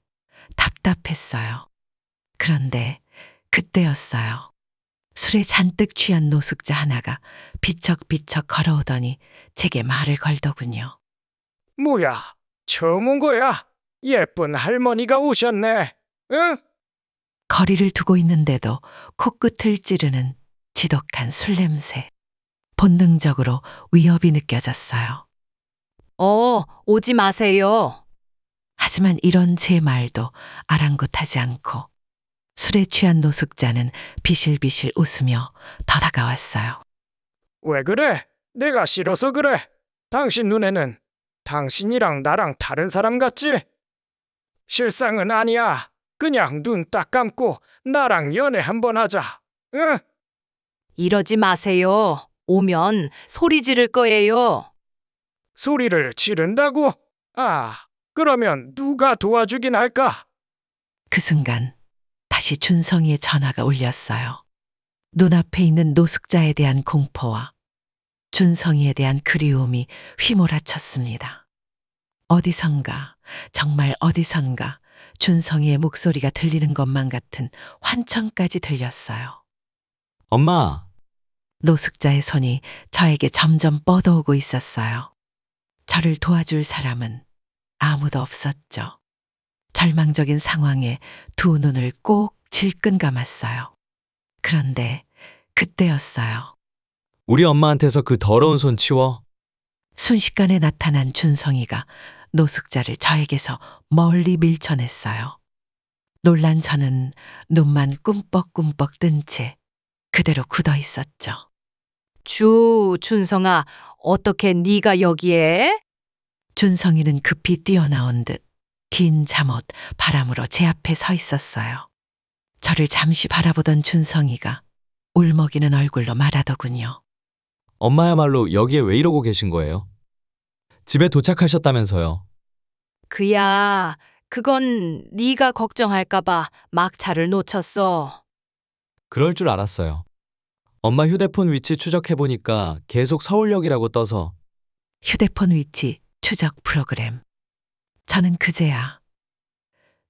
답답했어요. 그런데 그때였어요. 술에 잔뜩 취한 노숙자 하나가 비척비척 걸어오더니 제게 말을 걸더군요. 뭐야, 처음 온 거야? 예쁜 할머니가 오셨네. 응? 거리를 두고 있는데도 코끝을 찌르는 지독한 술 냄새. 본능적으로 위협이 느껴졌어요. 오지 마세요. 하지만 이런 제 말도 아랑곳하지 않고 술에 취한 노숙자는 비실비실 웃으며 더 다가왔어요. 왜 그래? 내가 싫어서 그래. 당신 눈에는 당신이랑 나랑 다른 사람 같지? 실상은 아니야. 그냥 눈 딱 감고 나랑 연애 한번 하자. 응? 이러지 마세요. 오면 소리 지를 거예요. 소리를 지른다고? 아, 그러면 누가 도와주긴 할까? 그 순간 다시 준성이의 전화가 울렸어요. 눈앞에 있는 노숙자에 대한 공포와 준성이에 대한 그리움이 휘몰아쳤습니다. 어디선가, 정말 어디선가 준성이의 목소리가 들리는 것만 같은 환청까지 들렸어요. 엄마, 노숙자의 손이 저에게 점점 뻗어오고 있었어요. 저를 도와줄 사람은 아무도 없었죠. 절망적인 상황에 두 눈을 꼭 질끈 감았어요. 그런데 그때였어요. 우리 엄마한테서 그 더러운 손 치워. 순식간에 나타난 준성이가 노숙자를 저에게서 멀리 밀쳐냈어요. 놀란 저는 눈만 꿈뻑꿈뻑 뜬 채 그대로 굳어 있었죠. 준성아, 어떻게 네가 여기에? 준성이는 급히 뛰어나온 듯 긴 잠옷 바람으로 제 앞에 서 있었어요. 저를 잠시 바라보던 준성이가 울먹이는 얼굴로 말하더군요. 엄마야말로 여기에 왜 이러고 계신 거예요? 집에 도착하셨다면서요. 그야, 그건 네가 걱정할까 봐 막차를 놓쳤어. 그럴 줄 알았어요. 엄마 휴대폰 위치 추적해보니까 계속 서울역이라고 떠서. 휴대폰 위치 추적 프로그램. 저는 그제야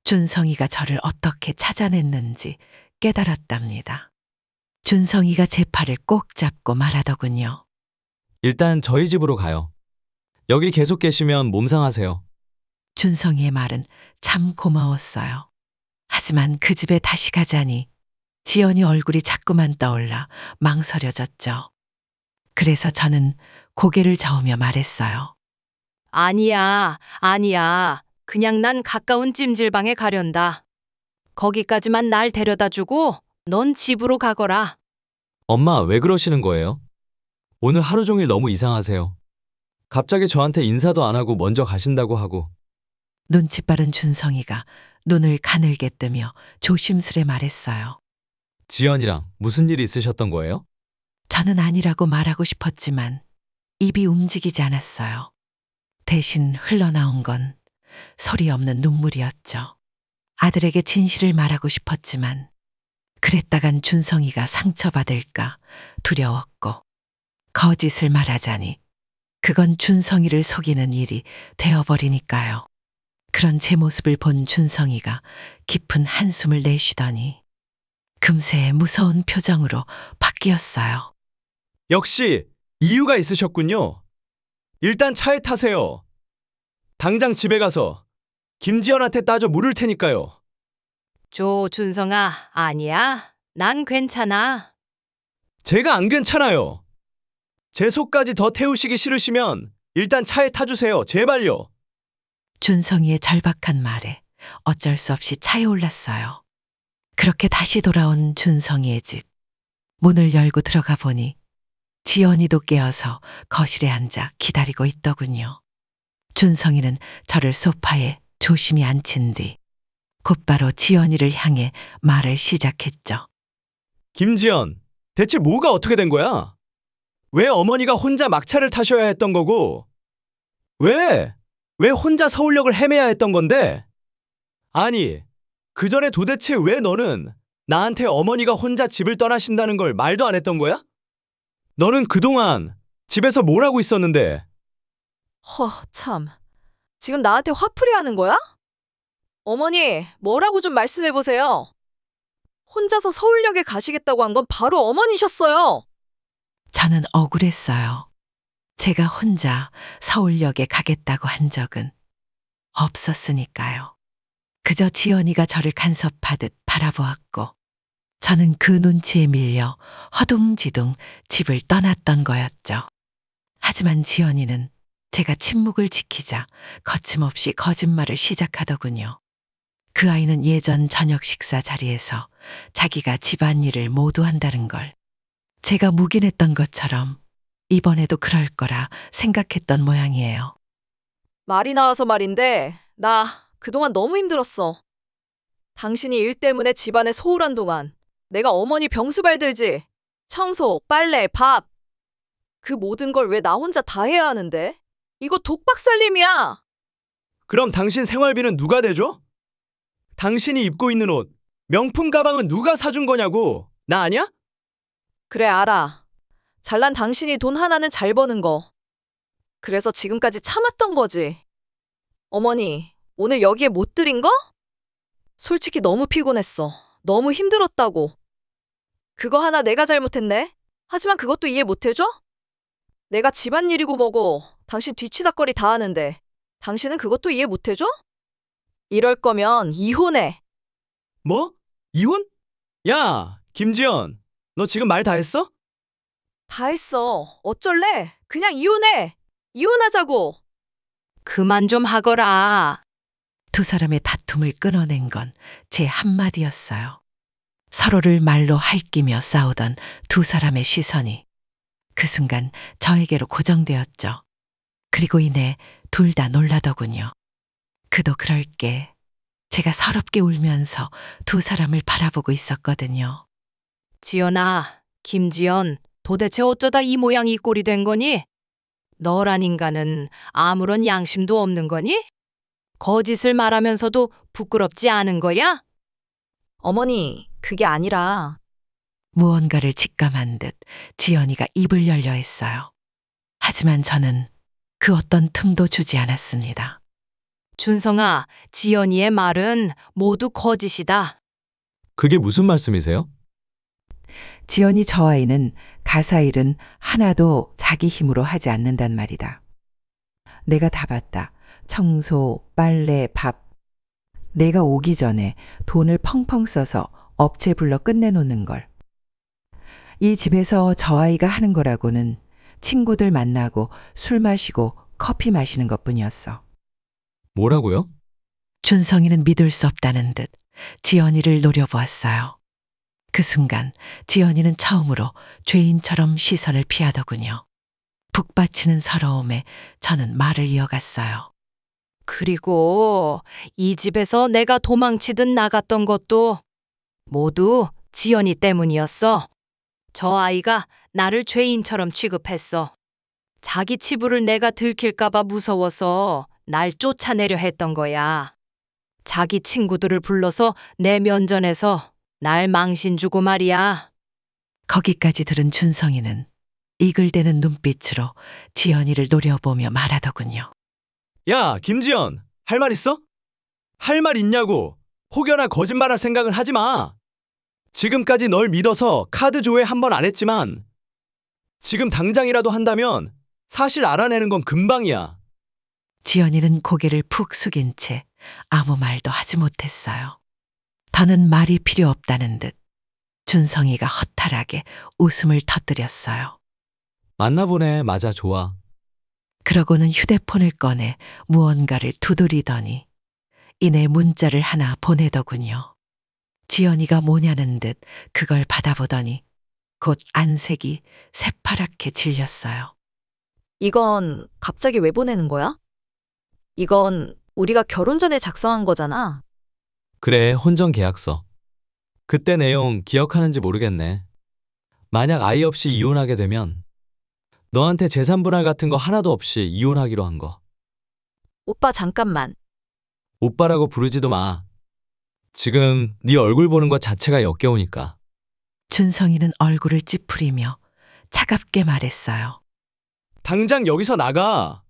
준성이가 저를 어떻게 찾아냈는지 깨달았답니다. 준성이가 제 팔을 꼭 잡고 말하더군요. 일단 저희 집으로 가요. 여기 계속 계시면 몸 상하세요. 준성이의 말은 참 고마웠어요. 하지만 그 집에 다시 가자니 지연이 얼굴이 자꾸만 떠올라 망설여졌죠. 그래서 저는 고개를 저으며 말했어요. 아니야. 그냥 난 가까운 찜질방에 가련다. 거기까지만 날 데려다 주고 넌 집으로 가거라. 엄마, 왜 그러시는 거예요? 오늘 하루 종일 너무 이상하세요. 갑자기 저한테 인사도 안 하고 먼저 가신다고 하고. 눈치 빠른 준성이가 눈을 가늘게 뜨며 조심스레 말했어요. 지연이랑 무슨 일 있으셨던 거예요? 저는 아니라고 말하고 싶었지만 입이 움직이지 않았어요. 대신 흘러나온 건 소리 없는 눈물이었죠. 아들에게 진실을 말하고 싶었지만 그랬다간 준성이가 상처받을까 두려웠고 거짓을 말하자니 그건 준성이를 속이는 일이 되어버리니까요. 그런 제 모습을 본 준성이가 깊은 한숨을 내쉬더니 금세 무서운 표정으로 바뀌었어요. 역시 이유가 있으셨군요. 일단 차에 타세요. 당장 집에 가서 김지연한테 따져 물을 테니까요. 준성아, 아니야. 난 괜찮아. 제가 안 괜찮아요. 제 속까지 더 태우시기 싫으시면 일단 차에 타주세요. 제발요. 준성이의 절박한 말에 어쩔 수 없이 차에 올랐어요. 그렇게 다시 돌아온 준성이의 집. 문을 열고 들어가 보니 지연이도 깨어서 거실에 앉아 기다리고 있더군요. 준성이는 저를 소파에 조심히 앉힌 뒤 곧바로 지연이를 향해 말을 시작했죠. 김지연, 대체 뭐가 어떻게 된 거야? 왜 어머니가 혼자 막차를 타셔야 했던 거고? 왜 혼자 서울역을 헤매야 했던 건데? 아니, 그 전에 도대체 왜 너는 나한테 어머니가 혼자 집을 떠나신다는 걸 말도 안 했던 거야? 너는 그동안 집에서 뭘 하고 있었는데? 참. 지금 나한테 화풀이 하는 거야? 어머니, 뭐라고 좀 말씀해 보세요. 혼자서 서울역에 가시겠다고 한 건 바로 어머니셨어요. 저는 억울했어요. 제가 혼자 서울역에 가겠다고 한 적은 없었으니까요. 그저 지연이가 저를 간섭하듯 바라보았고 저는 그 눈치에 밀려 허둥지둥 집을 떠났던 거였죠. 하지만 지연이는 제가 침묵을 지키자 거침없이 거짓말을 시작하더군요. 그 아이는 예전 저녁 식사 자리에서 자기가 집안일을 모두 한다는 걸 제가 묵인했던 것처럼 이번에도 그럴 거라 생각했던 모양이에요. 말이 나와서 말인데, 나 그동안 너무 힘들었어. 당신이 일 때문에 집안에 소홀한 동안 내가 어머니 병수발 들지, 청소, 빨래, 밥. 그 모든 걸 왜 나 혼자 다 해야 하는데? 이거 독박살림이야. 그럼 당신 생활비는 누가 대줘? 당신이 입고 있는 옷, 명품 가방은 누가 사준 거냐고? 나 아냐? 그래, 알아. 잘난 당신이 돈 하나는 잘 버는 거. 그래서 지금까지 참았던 거지. 어머니, 오늘 여기에 못 드린 거? 솔직히 너무 피곤했어. 너무 힘들었다고. 그거 하나 내가 잘못했네. 하지만 그것도 이해 못 해줘? 내가 집안일이고 뭐고 당신 뒤치다꺼리 다 하는데 당신은 그것도 이해 못 해줘? 이럴 거면 이혼해. 뭐? 이혼? 야, 김지연, 너 지금 말 다 했어? 다 했어. 어쩔래? 그냥 이혼해. 이혼하자고. 그만 좀 하거라. 두 사람의 다툼을 끊어낸 건 제 한마디였어요. 서로를 말로 핥기며 싸우던 두 사람의 시선이 그 순간 저에게로 고정되었죠. 그리고 이내 둘 다 놀라더군요. 그도 그럴게. 제가 서럽게 울면서 두 사람을 바라보고 있었거든요. 지연아, 김지연, 도대체 어쩌다 이 모양 이 꼴이 된 거니? 너란 인간은 아무런 양심도 없는 거니? 거짓을 말하면서도 부끄럽지 않은 거야? 어머니, 그게 아니라 무언가를 직감한 듯 지연이가 입을 열려 했어요. 하지만 저는 그 어떤 틈도 주지 않았습니다. 준성아, 지연이의 말은 모두 거짓이다. 그게 무슨 말씀이세요? 지연이 저 아이는 가사일은 하나도 자기 힘으로 하지 않는단 말이다. 내가 다 봤다. 청소, 빨래, 밥. 내가 오기 전에 돈을 펑펑 써서 업체 불러 끝내놓는 걸. 이 집에서 저 아이가 하는 거라고는 친구들 만나고 술 마시고 커피 마시는 것뿐이었어. 뭐라고요? 준성이는 믿을 수 없다는 듯 지연이를 노려보았어요. 그 순간 지연이는 처음으로 죄인처럼 시선을 피하더군요. 북받치는 서러움에 저는 말을 이어갔어요. 그리고 이 집에서 내가 도망치듯 나갔던 것도 모두 지연이 때문이었어. 저 아이가 나를 죄인처럼 취급했어. 자기 치부를 내가 들킬까봐 무서워서 날 쫓아내려 했던 거야. 자기 친구들을 불러서 내 면전에서 날 망신 주고 말이야. 거기까지 들은 준성이는 이글대는 눈빛으로 지연이를 노려보며 말하더군요. 야, 김지연, 할 말 있어? 할 말 있냐고. 혹여나 거짓말할 생각을 하지 마. 지금까지 널 믿어서 카드 조회 한 번 안 했지만 지금 당장이라도 한다면 사실 알아내는 건 금방이야. 지연이는 고개를 푹 숙인 채 아무 말도 하지 못했어요. 더는 말이 필요 없다는 듯 준성이가 허탈하게 웃음을 터뜨렸어요. 만나보네. 맞아, 좋아. 그러고는 휴대폰을 꺼내 무언가를 두드리더니 이내 문자를 하나 보내더군요. 지연이가 뭐냐는 듯 그걸 받아보더니 곧 안색이 새파랗게 질렸어요. 이건 갑자기 왜 보내는 거야? 이건 우리가 결혼 전에 작성한 거잖아. 그래, 혼전 계약서. 그때 내용 기억하는지 모르겠네. 만약 아이 없이 이혼하게 되면 너한테 재산 분할 같은 거 하나도 없이 이혼하기로 한 거. 오빠 잠깐만. 오빠라고 부르지도 마. 지금 네 얼굴 보는 것 자체가 역겨우니까. 준성이는 얼굴을 찌푸리며 차갑게 말했어요. 당장 여기서 나가.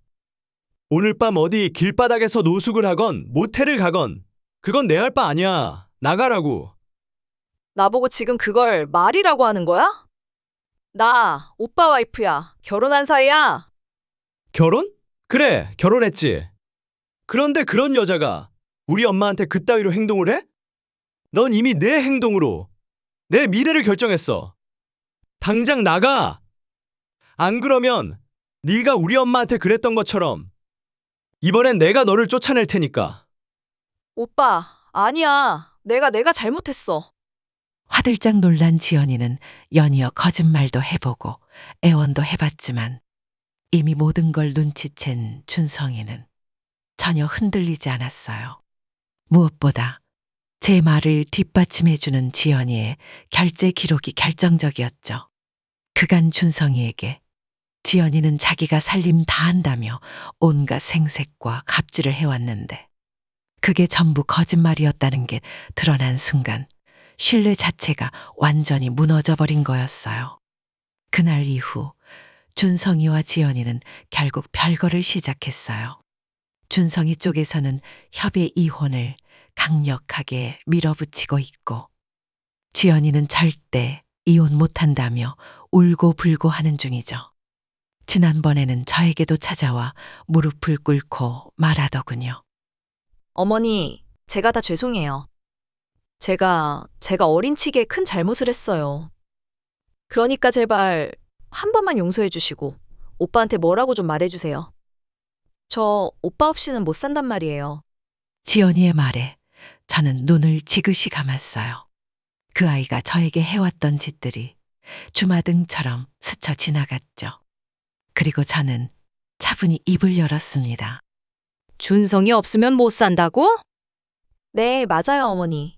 오늘 밤 어디 길바닥에서 노숙을 하건 모텔을 가건 그건 내 할 바 아니야. 나가라고. 나보고 지금 그걸 말이라고 하는 거야? 나 오빠 와이프야. 결혼한 사이야. 결혼? 그래, 결혼했지. 그런데 그런 여자가 우리 엄마한테 그따위로 행동을 해? 넌 이미 내 행동으로 내 미래를 결정했어. 당장 나가. 안 그러면 네가 우리 엄마한테 그랬던 것처럼 이번엔 내가 너를 쫓아낼 테니까. 오빠, 아니야. 내가 잘못했어. 화들짝 놀란 지연이는 연이어 거짓말도 해보고 애원도 해봤지만 이미 모든 걸 눈치챈 준성이는 전혀 흔들리지 않았어요. 무엇보다 제 말을 뒷받침해주는 지연이의 결제 기록이 결정적이었죠. 그간 준성이에게 지연이는 자기가 살림 다 한다며 온갖 생색과 갑질을 해왔는데 그게 전부 거짓말이었다는 게 드러난 순간 신뢰 자체가 완전히 무너져 버린 거였어요. 그날 이후 준성이와 지연이는 결국 별거를 시작했어요. 준성이 쪽에서는 협의 이혼을 강력하게 밀어붙이고 있고 지연이는 절대 이혼 못한다며 울고불고 하는 중이죠. 지난번에는 저에게도 찾아와 무릎을 꿇고 말하더군요. 어머니, 제가 다 죄송해요. 제가 어린 치기에 큰 잘못을 했어요. 그러니까 제발 한 번만 용서해 주시고 오빠한테 뭐라고 좀 말해주세요. 저 오빠 없이는 못 산단 말이에요. 지연이의 말에 저는 눈을 지그시 감았어요. 그 아이가 저에게 해왔던 짓들이 주마등처럼 스쳐 지나갔죠. 그리고 저는 차분히 입을 열었습니다. 준성이 없으면 못 산다고? 네, 맞아요, 어머니.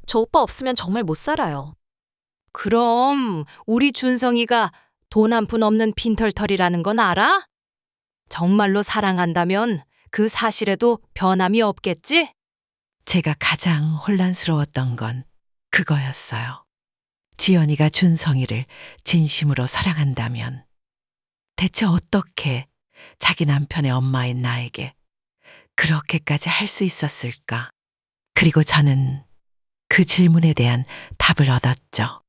저 오빠 없으면 정말 못 살아요. 그럼 우리 준성이가 돈 한 푼 없는 빈털털이라는 건 알아? 정말로 사랑한다면 그 사실에도 변함이 없겠지? 제가 가장 혼란스러웠던 건 그거였어요. 지연이가 준성이를 진심으로 사랑한다면 대체 어떻게 자기 남편의 엄마인 나에게 그렇게까지 할 수 있었을까? 그리고 저는 그 질문에 대한 답을 얻었죠.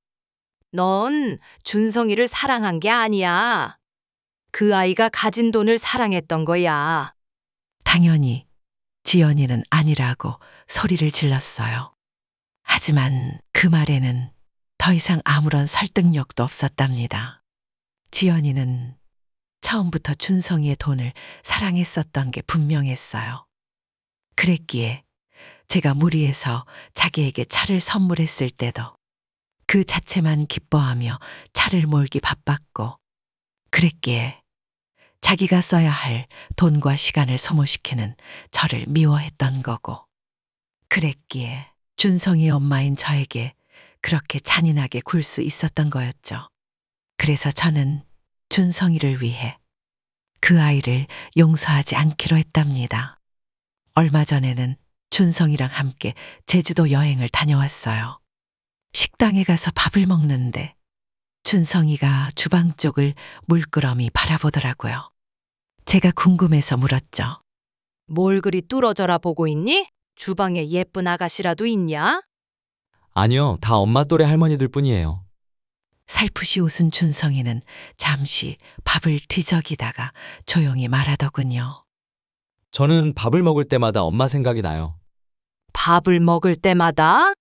넌 준성이를 사랑한 게 아니야. 그 아이가 가진 돈을 사랑했던 거야. 당연히 지연이는 아니라고 소리를 질렀어요. 하지만 그 말에는 더 이상 아무런 설득력도 없었답니다. 지연이는 처음부터 준성이의 돈을 사랑했었던 게 분명했어요. 그랬기에 제가 무리해서 자기에게 차를 선물했을 때도 그 자체만 기뻐하며 차를 몰기 바빴고, 그랬기에 자기가 써야 할 돈과 시간을 소모시키는 저를 미워했던 거고, 그랬기에 준성이의 엄마인 저에게 그렇게 잔인하게 굴 수 있었던 거였죠. 그래서 저는 준성이를 위해 그 아이를 용서하지 않기로 했답니다. 얼마 전에는 준성이랑 함께 제주도 여행을 다녀왔어요. 식당에 가서 밥을 먹는데 준성이가 주방 쪽을 물끄러미 바라보더라고요. 제가 궁금해서 물었죠. 뭘 그리 뚫어져라 보고 있니? 주방에 예쁜 아가씨라도 있냐? 아니요, 다 엄마 또래 할머니들 뿐이에요. 살풋이 웃은 준성이는 잠시 밥을 뒤적이다가 조용히 말하더군요. 저는 밥을 먹을 때마다 엄마 생각이 나요. 밥을 먹을 때마다?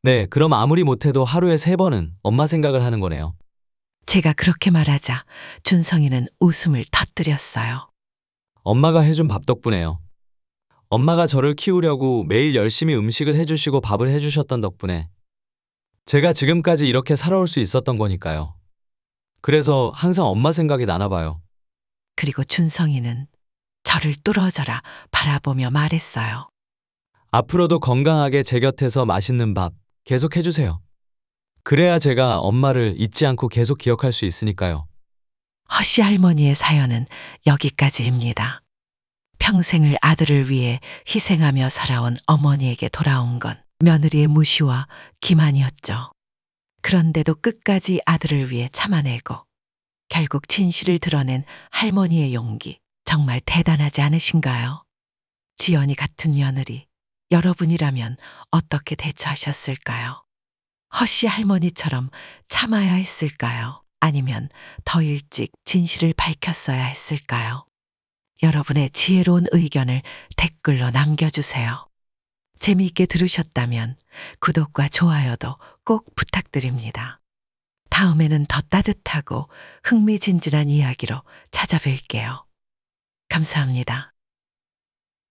네, 그럼 아무리 못해도 하루에 3번은 엄마 생각을 하는 거네요. 제가 그렇게 말하자 준성이는 웃음을 터뜨렸어요. 엄마가 해준 밥 덕분에요. 엄마가 저를 키우려고 매일 열심히 음식을 해주시고 밥을 해주셨던 덕분에 제가 지금까지 이렇게 살아올 수 있었던 거니까요. 그래서 항상 엄마 생각이 나나 봐요. 그리고 준성이는 저를 뚫어져라 바라보며 말했어요. 앞으로도 건강하게 제 곁에서 맛있는 밥 계속 해주세요. 그래야 제가 엄마를 잊지 않고 계속 기억할 수 있으니까요. 허씨 할머니의 사연은 여기까지입니다. 평생을 아들을 위해 희생하며 살아온 어머니에게 돌아온 건 며느리의 무시와 기만이었죠. 그런데도 끝까지 아들을 위해 참아내고 결국 진실을 드러낸 할머니의 용기, 정말 대단하지 않으신가요? 지연이 같은 며느리, 여러분이라면 어떻게 대처하셨을까요? 허씨 할머니처럼 참아야 했을까요? 아니면 더 일찍 진실을 밝혔어야 했을까요? 여러분의 지혜로운 의견을 댓글로 남겨주세요. 재미있게 들으셨다면 구독과 좋아요도 꼭 부탁드립니다. 다음에는 더 따뜻하고 흥미진진한 이야기로 찾아뵐게요. 감사합니다.